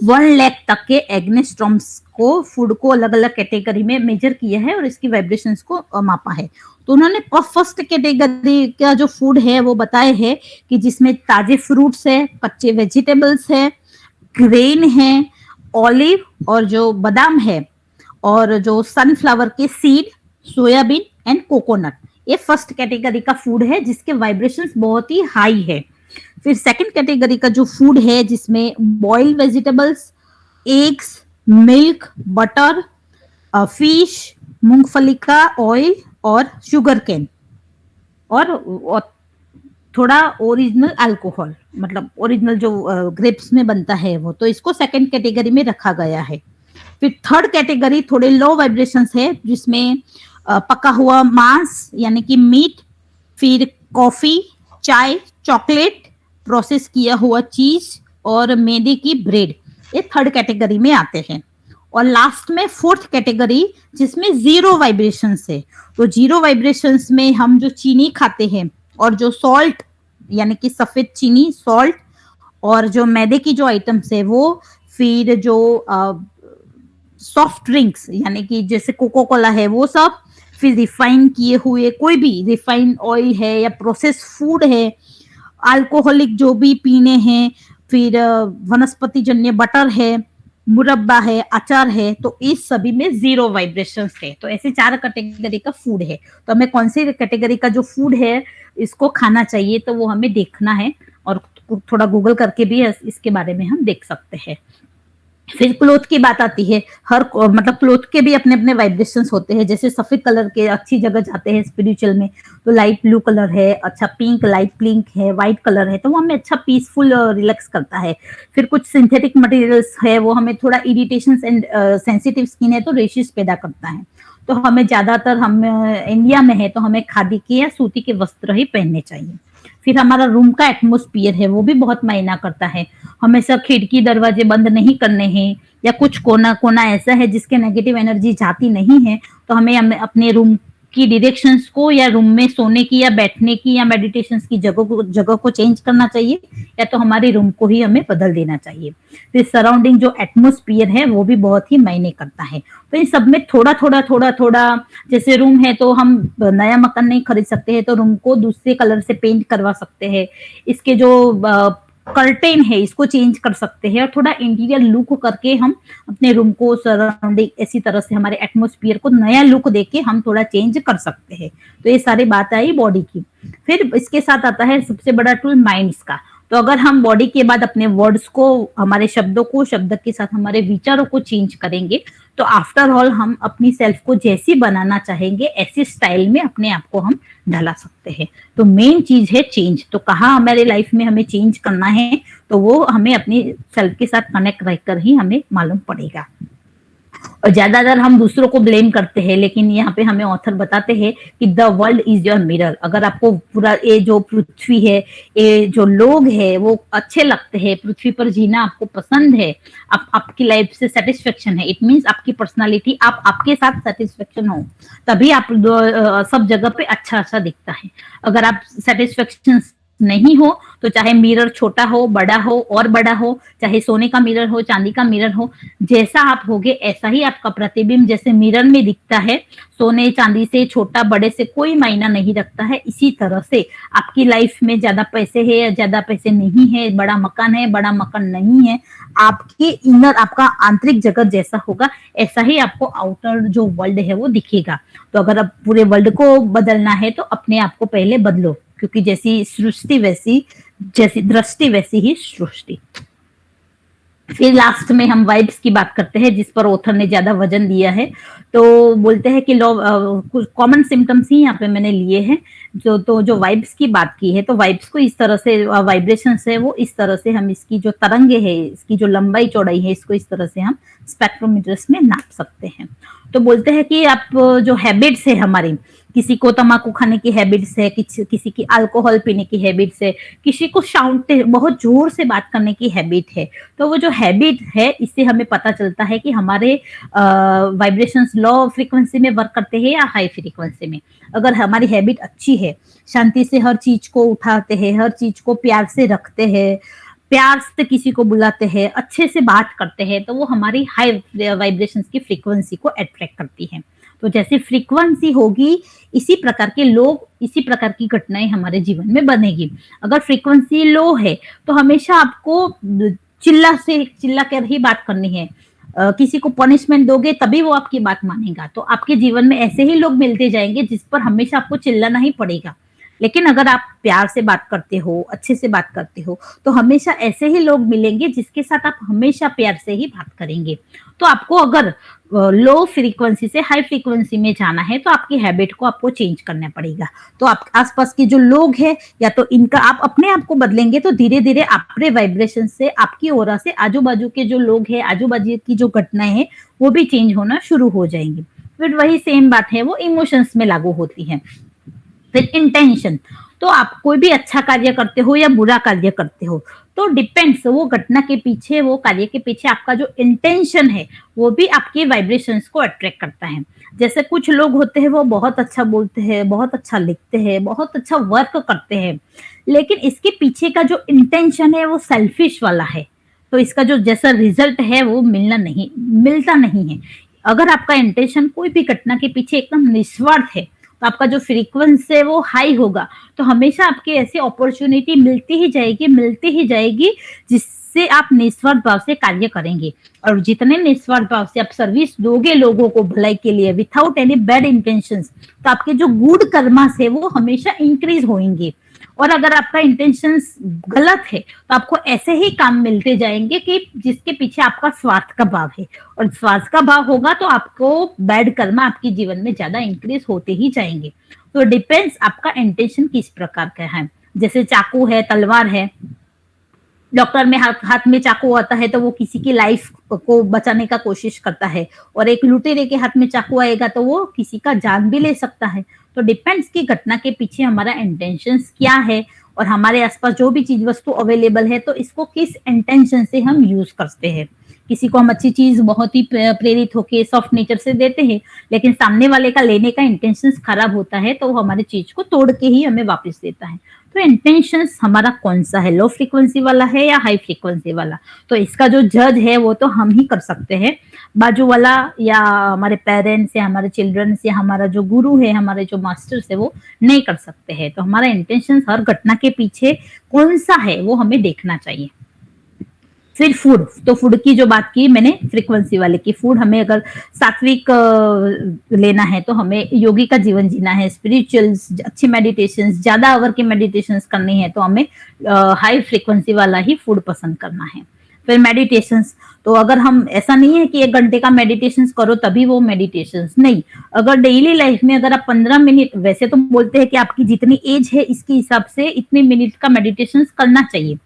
1 लाख तक के एग्नेस्ट्रॉम्स को फूड को अलग अलग कैटेगरी में मेजर किया है और इसकी वाइब्रेशंस को मापा है। तो उन्होंने फर्स्ट कैटेगरी का जो फूड है वो बताए है कि जिसमें ताजे फ्रूट्स है, कच्चे वेजिटेबल्स है, ग्रेन है, ऑलिव और जो बादाम है, और जो सनफ्लावर के सीड, सोयाबीन एंड कोकोनट, ये फर्स्ट कैटेगरी का फूड है जिसके वाइब्रेशंस बहुत ही हाई है। फिर सेकंड कैटेगरी का जो फूड है जिसमें boiled vegetables, eggs, milk, butter, fish, मूंगफली का ऑयल और शुगर केन और थोड़ा ओरिजिनल अल्कोहल, मतलब ओरिजिनल जो ग्रेप्स में बनता है वो, तो इसको सेकंड कैटेगरी में रखा गया है। फिर थर्ड कैटेगरी थोड़े लो वाइब्रेशंस है जिसमें पका हुआ मांस यानी कि मीट, फिर कॉफी, चाय, चॉकलेट, प्रोसेस किया हुआ चीज और मैदे की ब्रेड, ये थर्ड कैटेगरी में आते हैं। और लास्ट में फोर्थ कैटेगरी जिसमें 0 वाइब्रेशंस है। तो 0 वाइब्रेशंस में हम जो चीनी खाते हैं और जो सॉल्ट यानी कि सफेद चीनी, सॉल्ट और जो मैदे की जो आइटम्स है वो, फिर जो सॉफ्ट ड्रिंक्स यानी कि जैसे कोको कोला है वो सब, फिर रिफाइन किए हुए कोई भी रिफाइन ऑयल है या प्रोसेस फूड है, अल्कोहलिक जो भी पीने हैं, फिर वनस्पति जन्य बटर है, मुरब्बा है, अचार है, तो इस सभी में जीरो वाइब्रेशंस है। तो ऐसे 4 कैटेगरी का फूड है। तो हमें कौन सी कैटेगरी का जो फूड है इसको खाना चाहिए, तो वो हमें देखना है और थोड़ा गूगल करके भी इसके बारे में हम देख सकते हैं। फिर क्लोथ की बात आती है। हर मतलब क्लोथ के भी अपने अपने वाइब्रेशंस होते हैं। जैसे सफेद कलर के अच्छी जगह जाते हैं स्पिरिचुअल में, तो लाइट ब्लू कलर है, अच्छा पिंक, लाइट पिंक है, व्हाइट कलर है, तो वो हमें अच्छा पीसफुल रिलैक्स करता है। फिर कुछ सिंथेटिक मटेरियल्स है, वो हमें थोड़ा इरिटेशन एंड सेंसिटिव स्किन है तो रेशेस पैदा करता है। तो हमें ज्यादातर, हम इंडिया में है तो हमें खादी के या सूती के वस्त्र ही पहनने चाहिए। फिर हमारा रूम का एटमोस्फियर है, वो भी बहुत मायना करता है। हमेशा खिड़की दरवाजे बंद नहीं करने हैं, या कुछ कोना कोना ऐसा है जिसके नेगेटिव एनर्जी जाती नहीं है, तो हमें अपने रूम की डायरेक्शंस को, या रूम में सोने की या बैठने की या मेडिटेशन की जगह को चेंज करना चाहिए, या तो हमारे रूम को ही हमें बदल देना चाहिए। फिर सराउंडिंग जो एटमोस्फियर है वो भी बहुत ही मायने करता है। तो इन सब में थोड़ा थोड़ा थोड़ा थोड़ा, जैसे रूम है तो हम नया मकान नहीं खरीद सकते हैं, तो रूम को दूसरे कलर से पेंट करवा सकते हैं। इसके जो कर्टेन है इसको चेंज कर सकते हैं, और थोड़ा इंटीरियर लुक करके हम अपने रूम को, सराउंडिंग ऐसी तरह से हमारे एटमोस्फियर को नया लुक देके हम थोड़ा चेंज कर सकते हैं। तो ये सारी बात आई बॉडी की। फिर इसके साथ आता है सबसे बड़ा टूल माइंड्स का। तो अगर हम बॉडी के बाद अपने वर्ड्स को, हमारे शब्दों को, शब्द के साथ हमारे विचारों को चेंज करेंगे, तो आफ्टर ऑल हम अपनी सेल्फ को जैसी बनाना चाहेंगे ऐसी स्टाइल में अपने आप को हम ढला सकते हैं। तो मेन चीज है चेंज। तो कहाँ हमारे लाइफ में हमें चेंज करना है, तो वो हमें अपनी सेल्फ के साथ कनेक्ट रहकर ही हमें मालूम पड़ेगा। और ज्यादातर हम दूसरों को ब्लेम करते हैं, लेकिन यहाँ पे हमें ऑथर बताते हैं कि the world is your mirror. अगर आपको पूरा ये जो पृथ्वी है, ये जो लोग है वो अच्छे लगते हैं, पृथ्वी पर जीना आपको पसंद है, आपकी लाइफ से सेटिस्फेक्शन है, इट मीन्स आपकी पर्सनालिटी, आप आपके साथ सेटिस्फेक्शन हो, तभी आप सब जगह पे अच्छा अच्छा दिखता है। अगर आप सेटिस्फेक्शन नहीं हो, तो चाहे मिरर छोटा हो, बड़ा हो और बड़ा हो, चाहे सोने का मिरर हो, चांदी का मिरर हो, जैसा आप होगे ऐसा ही आपका प्रतिबिंब जैसे मिरर में दिखता है। सोने चांदी से, छोटा बड़े से कोई मायना नहीं रखता है। इसी तरह से आपकी लाइफ में ज्यादा पैसे है या ज्यादा पैसे नहीं है, बड़ा मकान है, बड़ा मकान नहीं है, आपके इनर, आपका आंतरिक जगत जैसा होगा ऐसा ही आपको आउटर जो वर्ल्ड है वो दिखेगा। तो अगर अब पूरे वर्ल्ड को बदलना है तो अपने आप को पहले बदलो, क्योंकि जैसी सृष्टि वैसी, जैसी दृष्टि वैसी ही सृष्टि। फिर लास्ट में हम वाइब्स की बात करते हैं, जिस पर ऑथर ने ज्यादा वजन दिया है। तो बोलते हैं कि कुछ कॉमन सिम्टम्स ही यहाँ पे मैंने लिए हैं। जो वाइब्स की बात की है, तो वाइब्स को इस तरह से, वाइब्रेशंस है वो इस तरह से हम, इसकी जो तरंगे है, इसकी जो लंबाई चौड़ाई है, इसको इस तरह से हम स्पेक्ट्रोमीटर्स में नाप सकते हैं। तो बोलते हैं कि आप जो हैबिट्स है हमारी, किसी को तम्बाकू खाने की हैबिट्स है, किसी की अल्कोहल पीने की हैबिट्स है, किसी को शाउट बहुत जोर से बात करने की हैबिट है, तो वो जो हैबिट है इससे हमें पता चलता है कि हमारे वाइब्रेशंस लो फ्रीक्वेंसी में वर्क करते हैं या हाई फ्रीक्वेंसी में। अगर हमारी हैबिट अच्छी है, शांति से हर चीज को उठाते हैं, हर चीज को प्यार से रखते हैं, प्यार से किसी को बुलाते हैं, अच्छे से बात करते हैं, तो वो हमारी हाई वाइब्रेशंस की फ्रीक्वेंसी को अट्रैक्ट करती है। तो जैसे फ्रीक्वेंसी होगी, इसी प्रकार के लोग, इसी प्रकार की घटनाएं हमारे जीवन में बनेगी। अगर फ्रीक्वेंसी लो है तो हमेशा आपको चिल्ला कर ही बात करनी है। किसी को पनिशमेंट दोगे तभी वो आपकी बात मानेगा। तो आपके जीवन में ऐसे ही लोग मिलते जाएंगे जिस पर हमेशा आपको चिल्लाना ही पड़ेगा। लेकिन अगर आप प्यार से बात करते हो, अच्छे से बात करते हो, तो हमेशा ऐसे ही लोग मिलेंगे जिसके साथ आप हमेशा प्यार से ही बात करेंगे। तो आपको अगर लो फ्रीक्वेंसी से हाई फ्रीक्वेंसी में जाना है तो आपकी हैबिट को आपको चेंज करना पड़ेगा। तो आप आसपास के जो लोग हैं, या तो इनका आप अपने आप को बदलेंगे तो धीरे धीरे आपके वाइब्रेशन से, आपकी ओरा से आजू बाजू के जो लोग हैं, आजू बाजू की जो घटनाएं हैं वो भी चेंज होना शुरू हो जाएंगी। फिर वही सेम बात है वो इमोशंस में लागू होती है। फिर इंटेंशन, तो आप कोई भी अच्छा कार्य करते हो या बुरा कार्य करते हो तो डिपेंड्स, वो घटना के पीछे, वो कार्य के पीछे आपका जो इंटेंशन है वो भी आपके वाइब्रेशंस को अट्रैक्ट करता है। जैसे कुछ लोग होते हैं वो बहुत अच्छा बोलते हैं, बहुत अच्छा लिखते हैं, बहुत अच्छा वर्क करते हैं, लेकिन इसके पीछे का जो इंटेंशन है वो सेल्फिश वाला है, तो इसका जो जैसा रिजल्ट है वो मिलता नहीं है। अगर आपका इंटेंशन कोई भी घटना के पीछे एकदम निस्वार्थ है, तो आपका जो फ्रीक्वेंसी है वो हाई होगा, तो हमेशा आपकी ऐसी अपॉर्चुनिटी मिलती ही जाएगी, जिससे आप निस्वार्थ भाव से कार्य करेंगे। और जितने निस्वार्थ भाव से आप सर्विस दोगे लोगों को भलाई के लिए विथआउट एनी बैड इंटेंशंस, तो आपके जो गुड कर्मास है वो हमेशा इंक्रीज होंगे। और अगर आपका इंटेंशंस गलत है, तो आपको ऐसे ही काम मिलते जाएंगे कि जिसके पीछे आपका स्वार्थ का भाव है, और स्वार्थ का भाव होगा तो आपको बैड कर्मा आपके जीवन में ज्यादा इंक्रीज होते ही जाएंगे। तो डिपेंड्स आपका इंटेंशन किस प्रकार का है। जैसे चाकू है, तलवार है, डॉक्टर में हाथ में चाकू आता है तो वो किसी की लाइफ को बचाने का कोशिश करता है, और एक लुटेरे के हाथ में चाकू आएगा तो वो किसी का जान भी ले सकता है। तो डिपेंड्स की घटना के पीछे हमारा इंटेंशंस क्या है, और हमारे आसपास जो भी चीज वस्तु अवेलेबल है तो इसको किस इंटेंशन से हम यूज करते हैं। किसी को हम अच्छी चीज बहुत ही प्रेरित होके सॉफ्ट नेचर से देते हैं, लेकिन सामने वाले का लेने का इंटेंशन खराब होता है तो वो हमारे चीज को तोड़ के ही हमें वापस देता है। तो इंटेंशंस हमारा कौन सा है, लो फ्रीक्वेंसी वाला है या हाई फ्रीक्वेंसी वाला, तो इसका जो जज है वो तो हम ही कर सकते हैं। बाजू वाला या हमारे पेरेंट्स या हमारे चिल्ड्रंस या हमारा जो गुरु है, हमारे जो मास्टर्स है, वो नहीं कर सकते हैं। तो हमारा इंटेंशन हर घटना के पीछे कौन सा है वो हमें देखना चाहिए। फिर फूड, तो फूड की जो बात की मैंने फ्रीक्वेंसी वाले की, फूड हमें अगर सात्विक लेना है तो हमें योगी का जीवन जीना है, स्पिरिचुअल्स, अच्छी मेडिटेशन, ज्यादा आवर की मेडिटेशन करनी है तो हमें हाई फ्रीक्वेंसी वाला ही फूड पसंद करना है। फिर मेडिटेशन, तो अगर हम, ऐसा नहीं है कि 1 घंटे का मेडिटेशन करो तभी वो मेडिटेशन नहीं, अगर डेली लाइफ में अगर आप 15 मिनट, वैसे तो बोलते हैं कि आपकी जितनी एज है इसके हिसाब से इतने मिनट का मेडिटेशन करना चाहिए।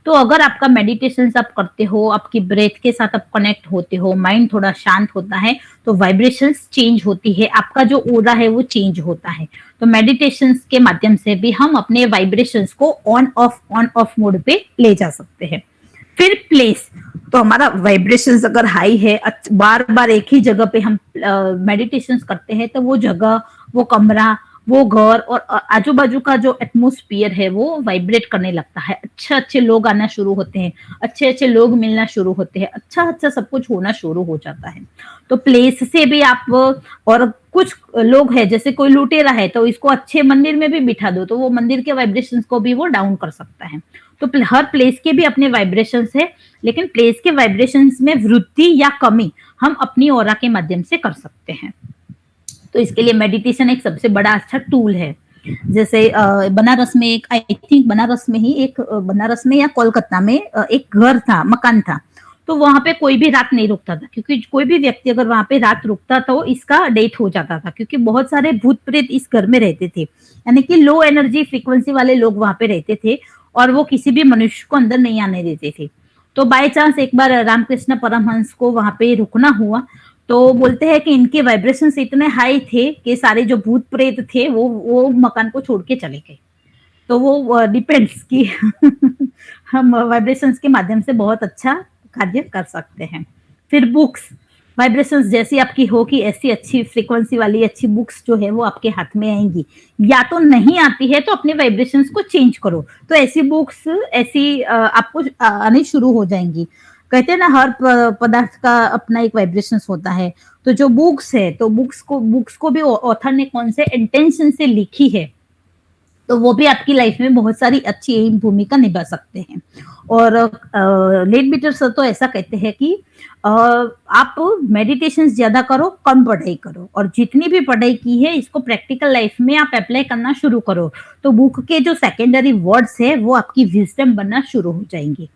तो अगर आपका मेडिटेशन आप करते हो, आपकी ब्रेथ के साथ आप कनेक्ट होते हो, माइंड थोड़ा शांत होता है, तो वाइब्रेशंस चेंज होती है, आपका जो ओरा है वो चेंज होता है। तो मेडिटेशन के माध्यम से भी हम अपने वाइब्रेशंस को ऑन ऑफ मोड पे ले जा सकते हैं। फिर प्लेस, तो हमारा वाइब्रेशंस अगर हाई है, बार बार एक ही जगह पे हम मेडिटेशन करते हैं, तो वो जगह, वो कमरा, वो घर और आजू बाजू का जो एटमोस्फियर है वो वाइब्रेट करने लगता है। अच्छे अच्छे लोग आना शुरू होते हैं, अच्छे अच्छे लोग मिलना शुरू होते हैं, अच्छा अच्छा सब कुछ होना शुरू हो जाता है। तो प्लेस से भी आप, और कुछ लोग हैं जैसे कोई लुटेरा है तो इसको अच्छे मंदिर में भी बिठा दो तो वो मंदिर के वाइब्रेशन को भी वो डाउन कर सकता है। तो हर प्लेस के भी अपने वाइब्रेशंस है, लेकिन प्लेस के वाइब्रेशंस में वृद्धि या कमी हम अपनी ऑरा के माध्यम से कर सकते हैं। तो इसके लिए मेडिटेशन एक सबसे बड़ा अच्छा टूल है। जैसे बनारस में एक, आई थिंक बनारस में ही एक, बनारस में या कोलकाता में एक घर था, मकान था, तो वहां पे कोई भी रात नहीं रुकता था, क्योंकि कोई भी व्यक्ति अगर वहां पे रात रुकता तो इसका डेथ हो जाता था, क्योंकि बहुत सारे भूत प्रेत इस घर में रहते थे, यानी कि लो एनर्जी फ्रीक्वेंसी वाले लोग वहां पे रहते थे और वो किसी भी मनुष्य को अंदर नहीं आने देते थे। तो बाय चांस एक बार रामकृष्ण परमहंस को वहां पे रुकना हुआ, तो बोलते हैं कि इनके वाइब्रेशंस इतने हाई थे कि सारे जो भूत प्रेत थे वो मकान को छोड़ के चले गए। तो वो डिपेंड्स कि हम वाइब्रेशंस के माध्यम से बहुत अच्छा कार्य कर सकते हैं। फिर बुक्स, वाइब्रेशंस जैसी आपकी हो कि ऐसी अच्छी फ्रीक्वेंसी वाली अच्छी बुक्स जो है वो आपके हाथ में आएंगी, या तो नहीं आती है तो अपने वाइब्रेशंस को चेंज करो, तो ऐसी बुक्स ऐसी आपको आनी शुरू हो जाएंगी। कहते हैं ना हर पदार्थ का अपना एक वाइब्रेशन होता है, तो जो बुक्स है तो बुक्स को भी ऑथर ने कौन से इंटेंशन से लिखी है तो वो भी आपकी लाइफ में बहुत सारी अच्छी भूमिका निभा सकते हैं। और लेट बीटर सर तो ऐसा कहते हैं कि आप मेडिटेशन ज्यादा करो, कम पढ़ाई करो, और जितनी भी पढ़ाई की है इसको प्रैक्टिकल लाइफ में आप अप्लाई करना शुरू करो, तो बुक के जो सेकेंडरी वर्ड्स है वो आपकी विजडम बनना शुरू हो जाएंगी।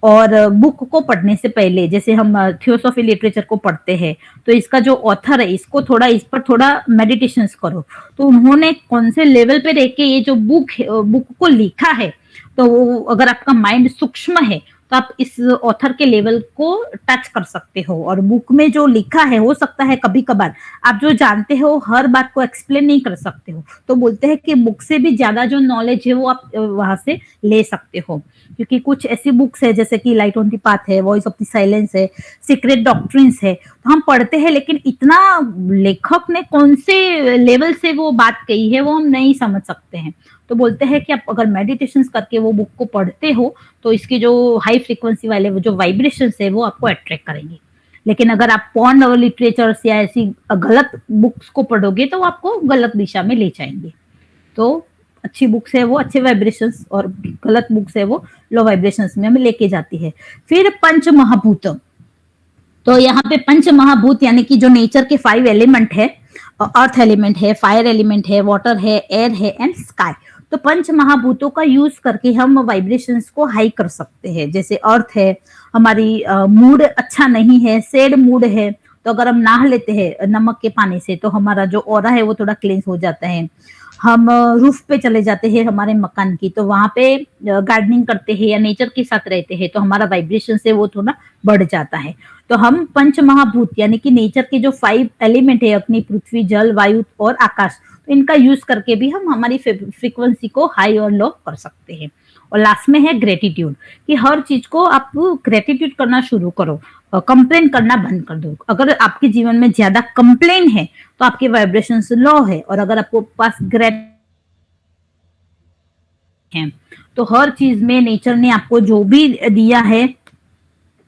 और बुक को पढ़ने से पहले जैसे हम थियोसॉफी लिटरेचर को पढ़ते हैं तो इसका जो ऑथर है इसको थोड़ा, इस पर थोड़ा मेडिटेशन करो, तो उन्होंने कौन से लेवल पे रह के ये जो बुक को लिखा है, तो अगर आपका माइंड सूक्ष्म है तो आप इस ऑथर के लेवल को टच कर सकते हो। और बुक में जो लिखा है हो सकता है कभी कभार आप जो जानते हो हर बात को एक्सप्लेन नहीं कर सकते हो, तो बोलते हैं कि बुक से भी ज्यादा जो नॉलेज है वो आप वहां से ले सकते हो, क्योंकि कुछ ऐसी बुक्स है जैसे कि लाइट ऑन द पाथ है, वॉइस ऑफ द साइलेंस है, सीक्रेट डॉक्ट्रिन्स है, तो हम पढ़ते हैं लेकिन इतना लेखक ने कौन से लेवल से वो बात कही है वो हम नहीं समझ सकते हैं। तो बोलते हैं कि आप अगर मेडिटेशन करके वो बुक को पढ़ते हो तो इसकी जो हाई फ्रीक्वेंसी वाले जो वाइब्रेशंस है वो आपको अट्रैक्ट करेंगे। लेकिन अगर आप पॉर्न और लिटरेचर्स या ऐसी गलत बुक्स को पढ़ोगे तो वो आपको गलत दिशा में ले जाएंगे। तो अच्छी बुक्स है वो अच्छे वाइब्रेशंस, और गलत बुक्स है वो लो वाइब्रेशंस में हमें लेके जाती है। फिर पंच महाभूत, तो यहाँ पे पंच महाभूत यानी कि जो नेचर के 5 एलिमेंट है, अर्थ एलिमेंट है, फायर एलिमेंट है, वाटर है, एयर है एंड स्काई। तो पंच महाभूतों का यूज करके हम वाइब्रेशंस को हाई कर सकते हैं। जैसे अर्थ है, हमारी मूड अच्छा नहीं है, सैड मूड है, तो अगर हम नहा लेते हैं नमक के पानी से तो हमारा जो ऑरा है वो थोड़ा क्लींस हो जाता है। हम रूफ पे चले जाते हैं हमारे मकान की, तो वहां पे गार्डनिंग करते हैं या नेचर के साथ रहते हैं तो हमारा वाइब्रेशन से वो थोड़ा बढ़ जाता है। तो हम पंच महाभूत यानी कि नेचर के जो 5 एलिमेंट है, अग्नि, पृथ्वी, जल, वायु और आकाश, तो इनका यूज करके भी हम हमारी फ्रीक्वेंसी को हाई और लो कर सकते हैं। और लास्ट में है ग्रेटिट्यूड, कि हर चीज को आप ग्रेटिट्यूड करना शुरू करो, कंप्लेन करना बंद कर दो। अगर आपके जीवन में ज्यादा कंप्लेन है तो आपके वाइब्रेशन लो है, और अगर आपको पास ग्रेट है तो हर चीज में नेचर ने आपको जो भी दिया है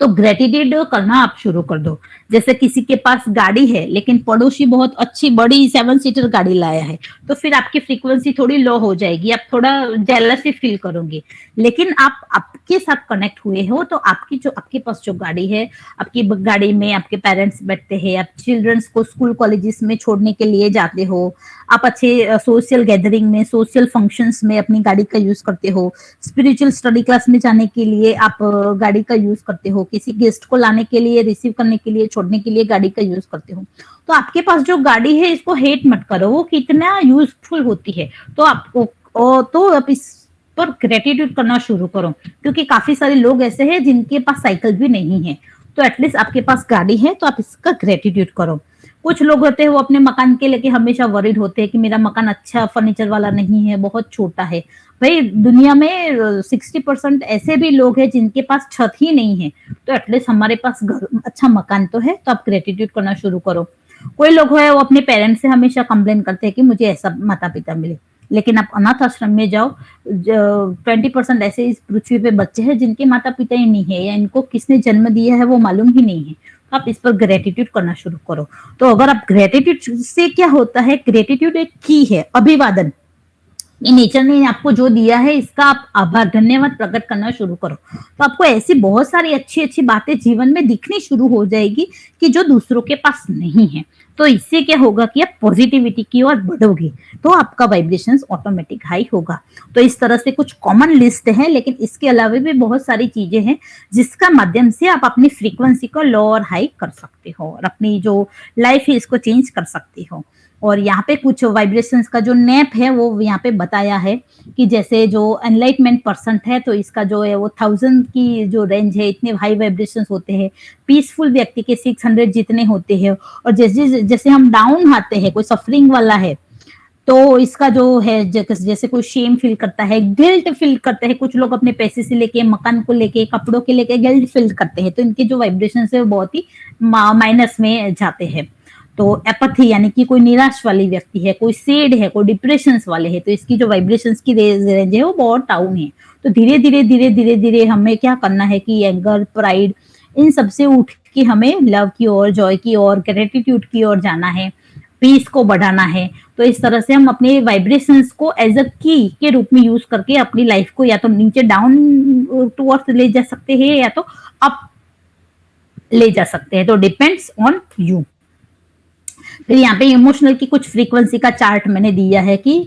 तो ग्रेटिट्यूड करना आप शुरू कर दो। जैसे किसी के पास गाड़ी है लेकिन पड़ोसी बहुत अच्छी बड़ी 7 सीटर गाड़ी लाया है, तो फिर आपकी फ्रीक्वेंसी थोड़ी लो हो जाएगी, आप थोड़ा जेलसी फील करोगे। लेकिन आप आपके साथ कनेक्ट हुए हो तो आपकी जो आपके पास जो गाड़ी है, आपकी गाड़ी में आपके पेरेंट्स बैठते हैं, आप चिल्ड्रंस को स्कूल कॉलेजेस में छोड़ने के लिए जाते हो, आप अच्छे सोशल गैदरिंग में, सोशल फंक्शंस में अपनी गाड़ी का यूज करते हो, स्पिरिचुअल स्टडी क्लास में जाने के लिए आप गाड़ी का यूज करते हो, किसी गेस्ट को लाने के लिए, रिसीव करने के लिए, छोड़ने के लिए गाड़ी का यूज करते हो। तो आपके पास जो गाड़ी है इसको हेट मत करो, वो कितना यूजफुल होती है। तो आप इस पर ग्रेटिट्यूड करना शुरू करो, क्योंकि काफी सारे लोग ऐसे हैं जिनके पास साइकिल भी नहीं है, तो एटलीस्ट आपके पास गाड़ी है तो आप इसका ग्रेटिट्यूड करो। कुछ लोग होते हैं वो अपने मकान के लेके हमेशा वरीड होते हैं कि मेरा मकान अच्छा फर्नीचर वाला नहीं है, बहुत छोटा है। भाई दुनिया में 60% ऐसे भी लोग हैं जिनके पास छत ही नहीं है, तो एटलीस्ट हमारे पास अच्छा मकान तो है, तो आप ग्रेटिट्यूड करना शुरू करो। कोई लोग है वो अपने पेरेंट्स से हमेशा कंप्लेन करते हैं कि मुझे ऐसा माता पिता मिले, लेकिन आप अनाथ आश्रम में जाओ, 20% ऐसे इस पृथ्वी पे बच्चे हैं जिनके माता पिता ही नहीं है, या इनको किसने जन्म दिया है वो मालूम ही नहीं है। आप इस पर ग्रेटिट्यूड करना शुरू करो। तो अगर आप ग्रेटिट्यूड से क्या होता है, ग्रेटिट्यूड एक की है, अभिवादन। नेचर ने आपको जो दिया है इसका आप आभार, धन्यवाद प्रकट करना शुरू करो, तो आपको ऐसी बहुत सारी अच्छी अच्छी बातें जीवन में दिखनी शुरू हो जाएगी कि जो दूसरों के पास नहीं है। तो इससे क्या होगा कि आप पॉजिटिविटी की ओर बढ़ोगे, तो आपका वाइब्रेशन ऑटोमेटिक हाई होगा। तो इस तरह से कुछ कॉमन लिस्ट है, लेकिन इसके अलावा भी बहुत सारी चीजें हैं जिसका माध्यम से आप अपनी फ्रीक्वेंसी को लो और हाई कर सकते हो, और अपनी जो लाइफ है इसको चेंज कर सकते हो। और यहाँ पे कुछ वाइब्रेशंस का जो नैप है वो यहाँ पे बताया है कि जैसे जो एनलाइटमेंट पर्सन है तो इसका जो है वो 1000 की जो रेंज है, इतने हाई वाइब्रेशंस होते हैं। पीसफुल व्यक्ति के 600 जितने होते हैं। और जैसे जैसे हम डाउन आते हैं, कोई सफरिंग वाला है तो इसका जो है जैसे कोई शेम फील करता है, गिल्ट फील करते हैं, कुछ लोग अपने पैसे से लेके, मकान को लेके, कपड़ों के लेके गिल्ट फील करते हैं, तो इनके जो वाइब्रेशन है वो बहुत ही माइनस में जाते हैं। तो एपथी यानी कि कोई निराश वाली व्यक्ति है, कोई सैड है, कोई डिप्रेशन वाले है, तो इसकी जो वाइब्रेशंस की रेंज है वो बहुत डाउन है। तो धीरे धीरे धीरे धीरे धीरे हमें क्या करना है कि एंगर, प्राइड, इन सबसे उठ के हमें लव की ओर, जॉय की ओर, ग्रेटिट्यूड की ओर जाना है, पीस को बढ़ाना है। तो इस तरह से हम अपने वाइब्रेशंस को एज अ की के रूप में यूज करके अपनी लाइफ को या तो नीचे डाउन टुवर्ड्स ले जा सकते हैं या तो अप ले जा सकते हैं, तो डिपेंड्स ऑन यू। फिर यहाँ पे इमोशनल की कुछ फ्रीक्वेंसी का चार्ट मैंने दिया है कि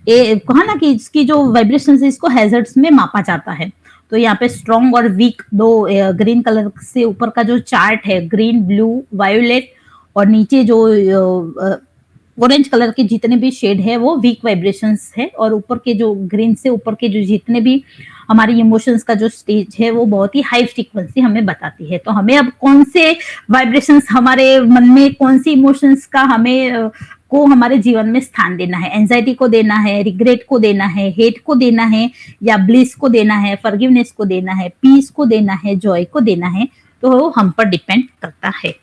कहा ना कि इसकी जो वाइब्रेशन है इसको हैजर्ड्स में मापा जाता है। तो यहाँ पे स्ट्रॉन्ग और वीक दो ग्रीन कलर से ऊपर का जो चार्ट है, ग्रीन, ब्लू, वायोलेट, और नीचे जो ऑरेंज कलर के जितने भी शेड है वो वीक वाइब्रेशंस है, और ऊपर के जो ग्रीन से ऊपर के जो जितने भी हमारी इमोशंस का जो स्टेज है वो बहुत ही हाई फ्रीक्वेंसी हमें बताती है। तो हमें अब कौन से वाइब्रेशंस हमारे मन में, कौन सी इमोशंस का हमें को हमारे जीवन में स्थान देना है, एंजाइटी को देना है, रिग्रेट को देना है, हेट को देना है, या ब्लिस को देना है, फॉरगिवनेस को देना है, पीस को देना है, जॉय को देना है, तो वो हम पर डिपेंड करता है।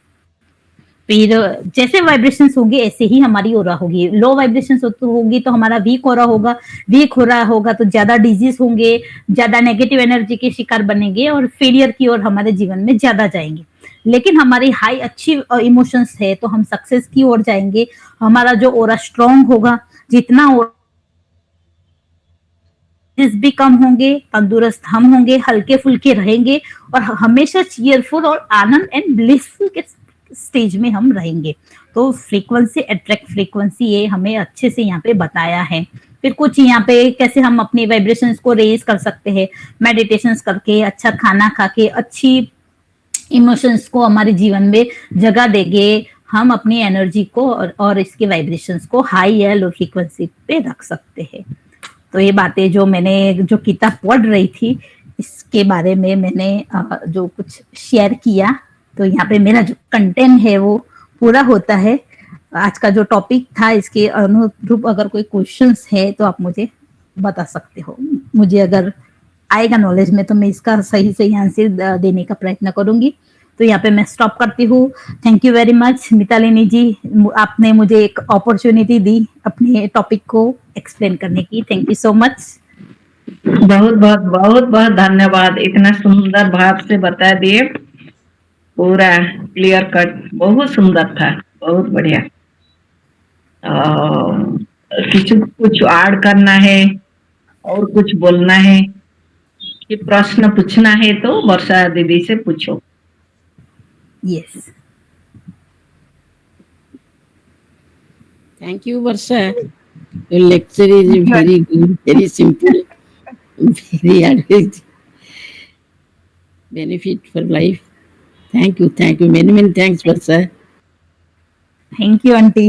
फिर जैसे वाइब्रेशंस होंगे ऐसे ही हमारी ओरा होगी। लो वाइब्रेशंस होगी तो हमारा वीक ओरा होगा, वीक हो रहा होगा तो ज्यादा डिजीज होंगे, ज्यादा नेगेटिव एनर्जी के शिकार बनेंगे और फेलियर की ओर हमारे जीवन में ज्यादा जाएंगे। लेकिन हमारी हाई अच्छी इमोशंस है तो हम सक्सेस की ओर जाएंगे। हमारा जो ओरा स्ट्रांग होगा, जितना भी कम होंगे, तंदुरुस्त हम होंगे, हल्के फुल्के रहेंगे और हमेशा चीयरफुल और आनंद एंड ब्लिसफुल के स्टेज में हम रहेंगे। तो फ्रीक्वेंसी अट्रैक्ट फ्रीक्वेंसी, ये हमें अच्छे से यहाँ पे बताया है। फिर कुछ यहाँ पे कैसे हम अपनी वाइब्रेशंस को रेज कर सकते हैं, मेडिटेशंस करके, अच्छा खाना खा के, अच्छी इमोशंस को हमारे जीवन में जगह देंगे, हम अपनी एनर्जी को और इसके वाइब्रेशंस को हाई या लो फ्रीक्वेंसी पे रख सकते हैं। तो ये बातें जो मैंने जो किताब पढ़ रही थी इसके बारे में मैंने जो कुछ शेयर किया, तो यहाँ पे मेरा जो कंटेंट है वो पूरा होता है। आज का जो टॉपिक था इसके अनुरूप अगर कोई क्वेश्चंस है तो आप मुझे बता सकते हो। मुझे अगर आएगा नॉलेज में तो मैं इसका सही आंसर देने का प्रयत्न करूंगी। तो यहाँ पे मैं स्टॉप करती हूँ। थैंक यू वेरी मच मितालिनी जी, आपने मुझे एक अपॉर्चुनिटी दी अपने टॉपिक को एक्सप्लेन करने की। Thank you so much. बहुत धन्यवाद, इतना सुंदर भाव से बता दिए, पूरा क्लियर कट, बहुत सुंदर था, बहुत बढ़िया। कुछ ऐड करना है और कुछ बोलना है कि प्रश्न पूछना है तो वर्षा दीदी से पूछो। Yes, Thank you, Varsha. Your lecture is very good, very simple, very added benefit for life. Thank you. Many thanks, Varsha. Thank you aunty.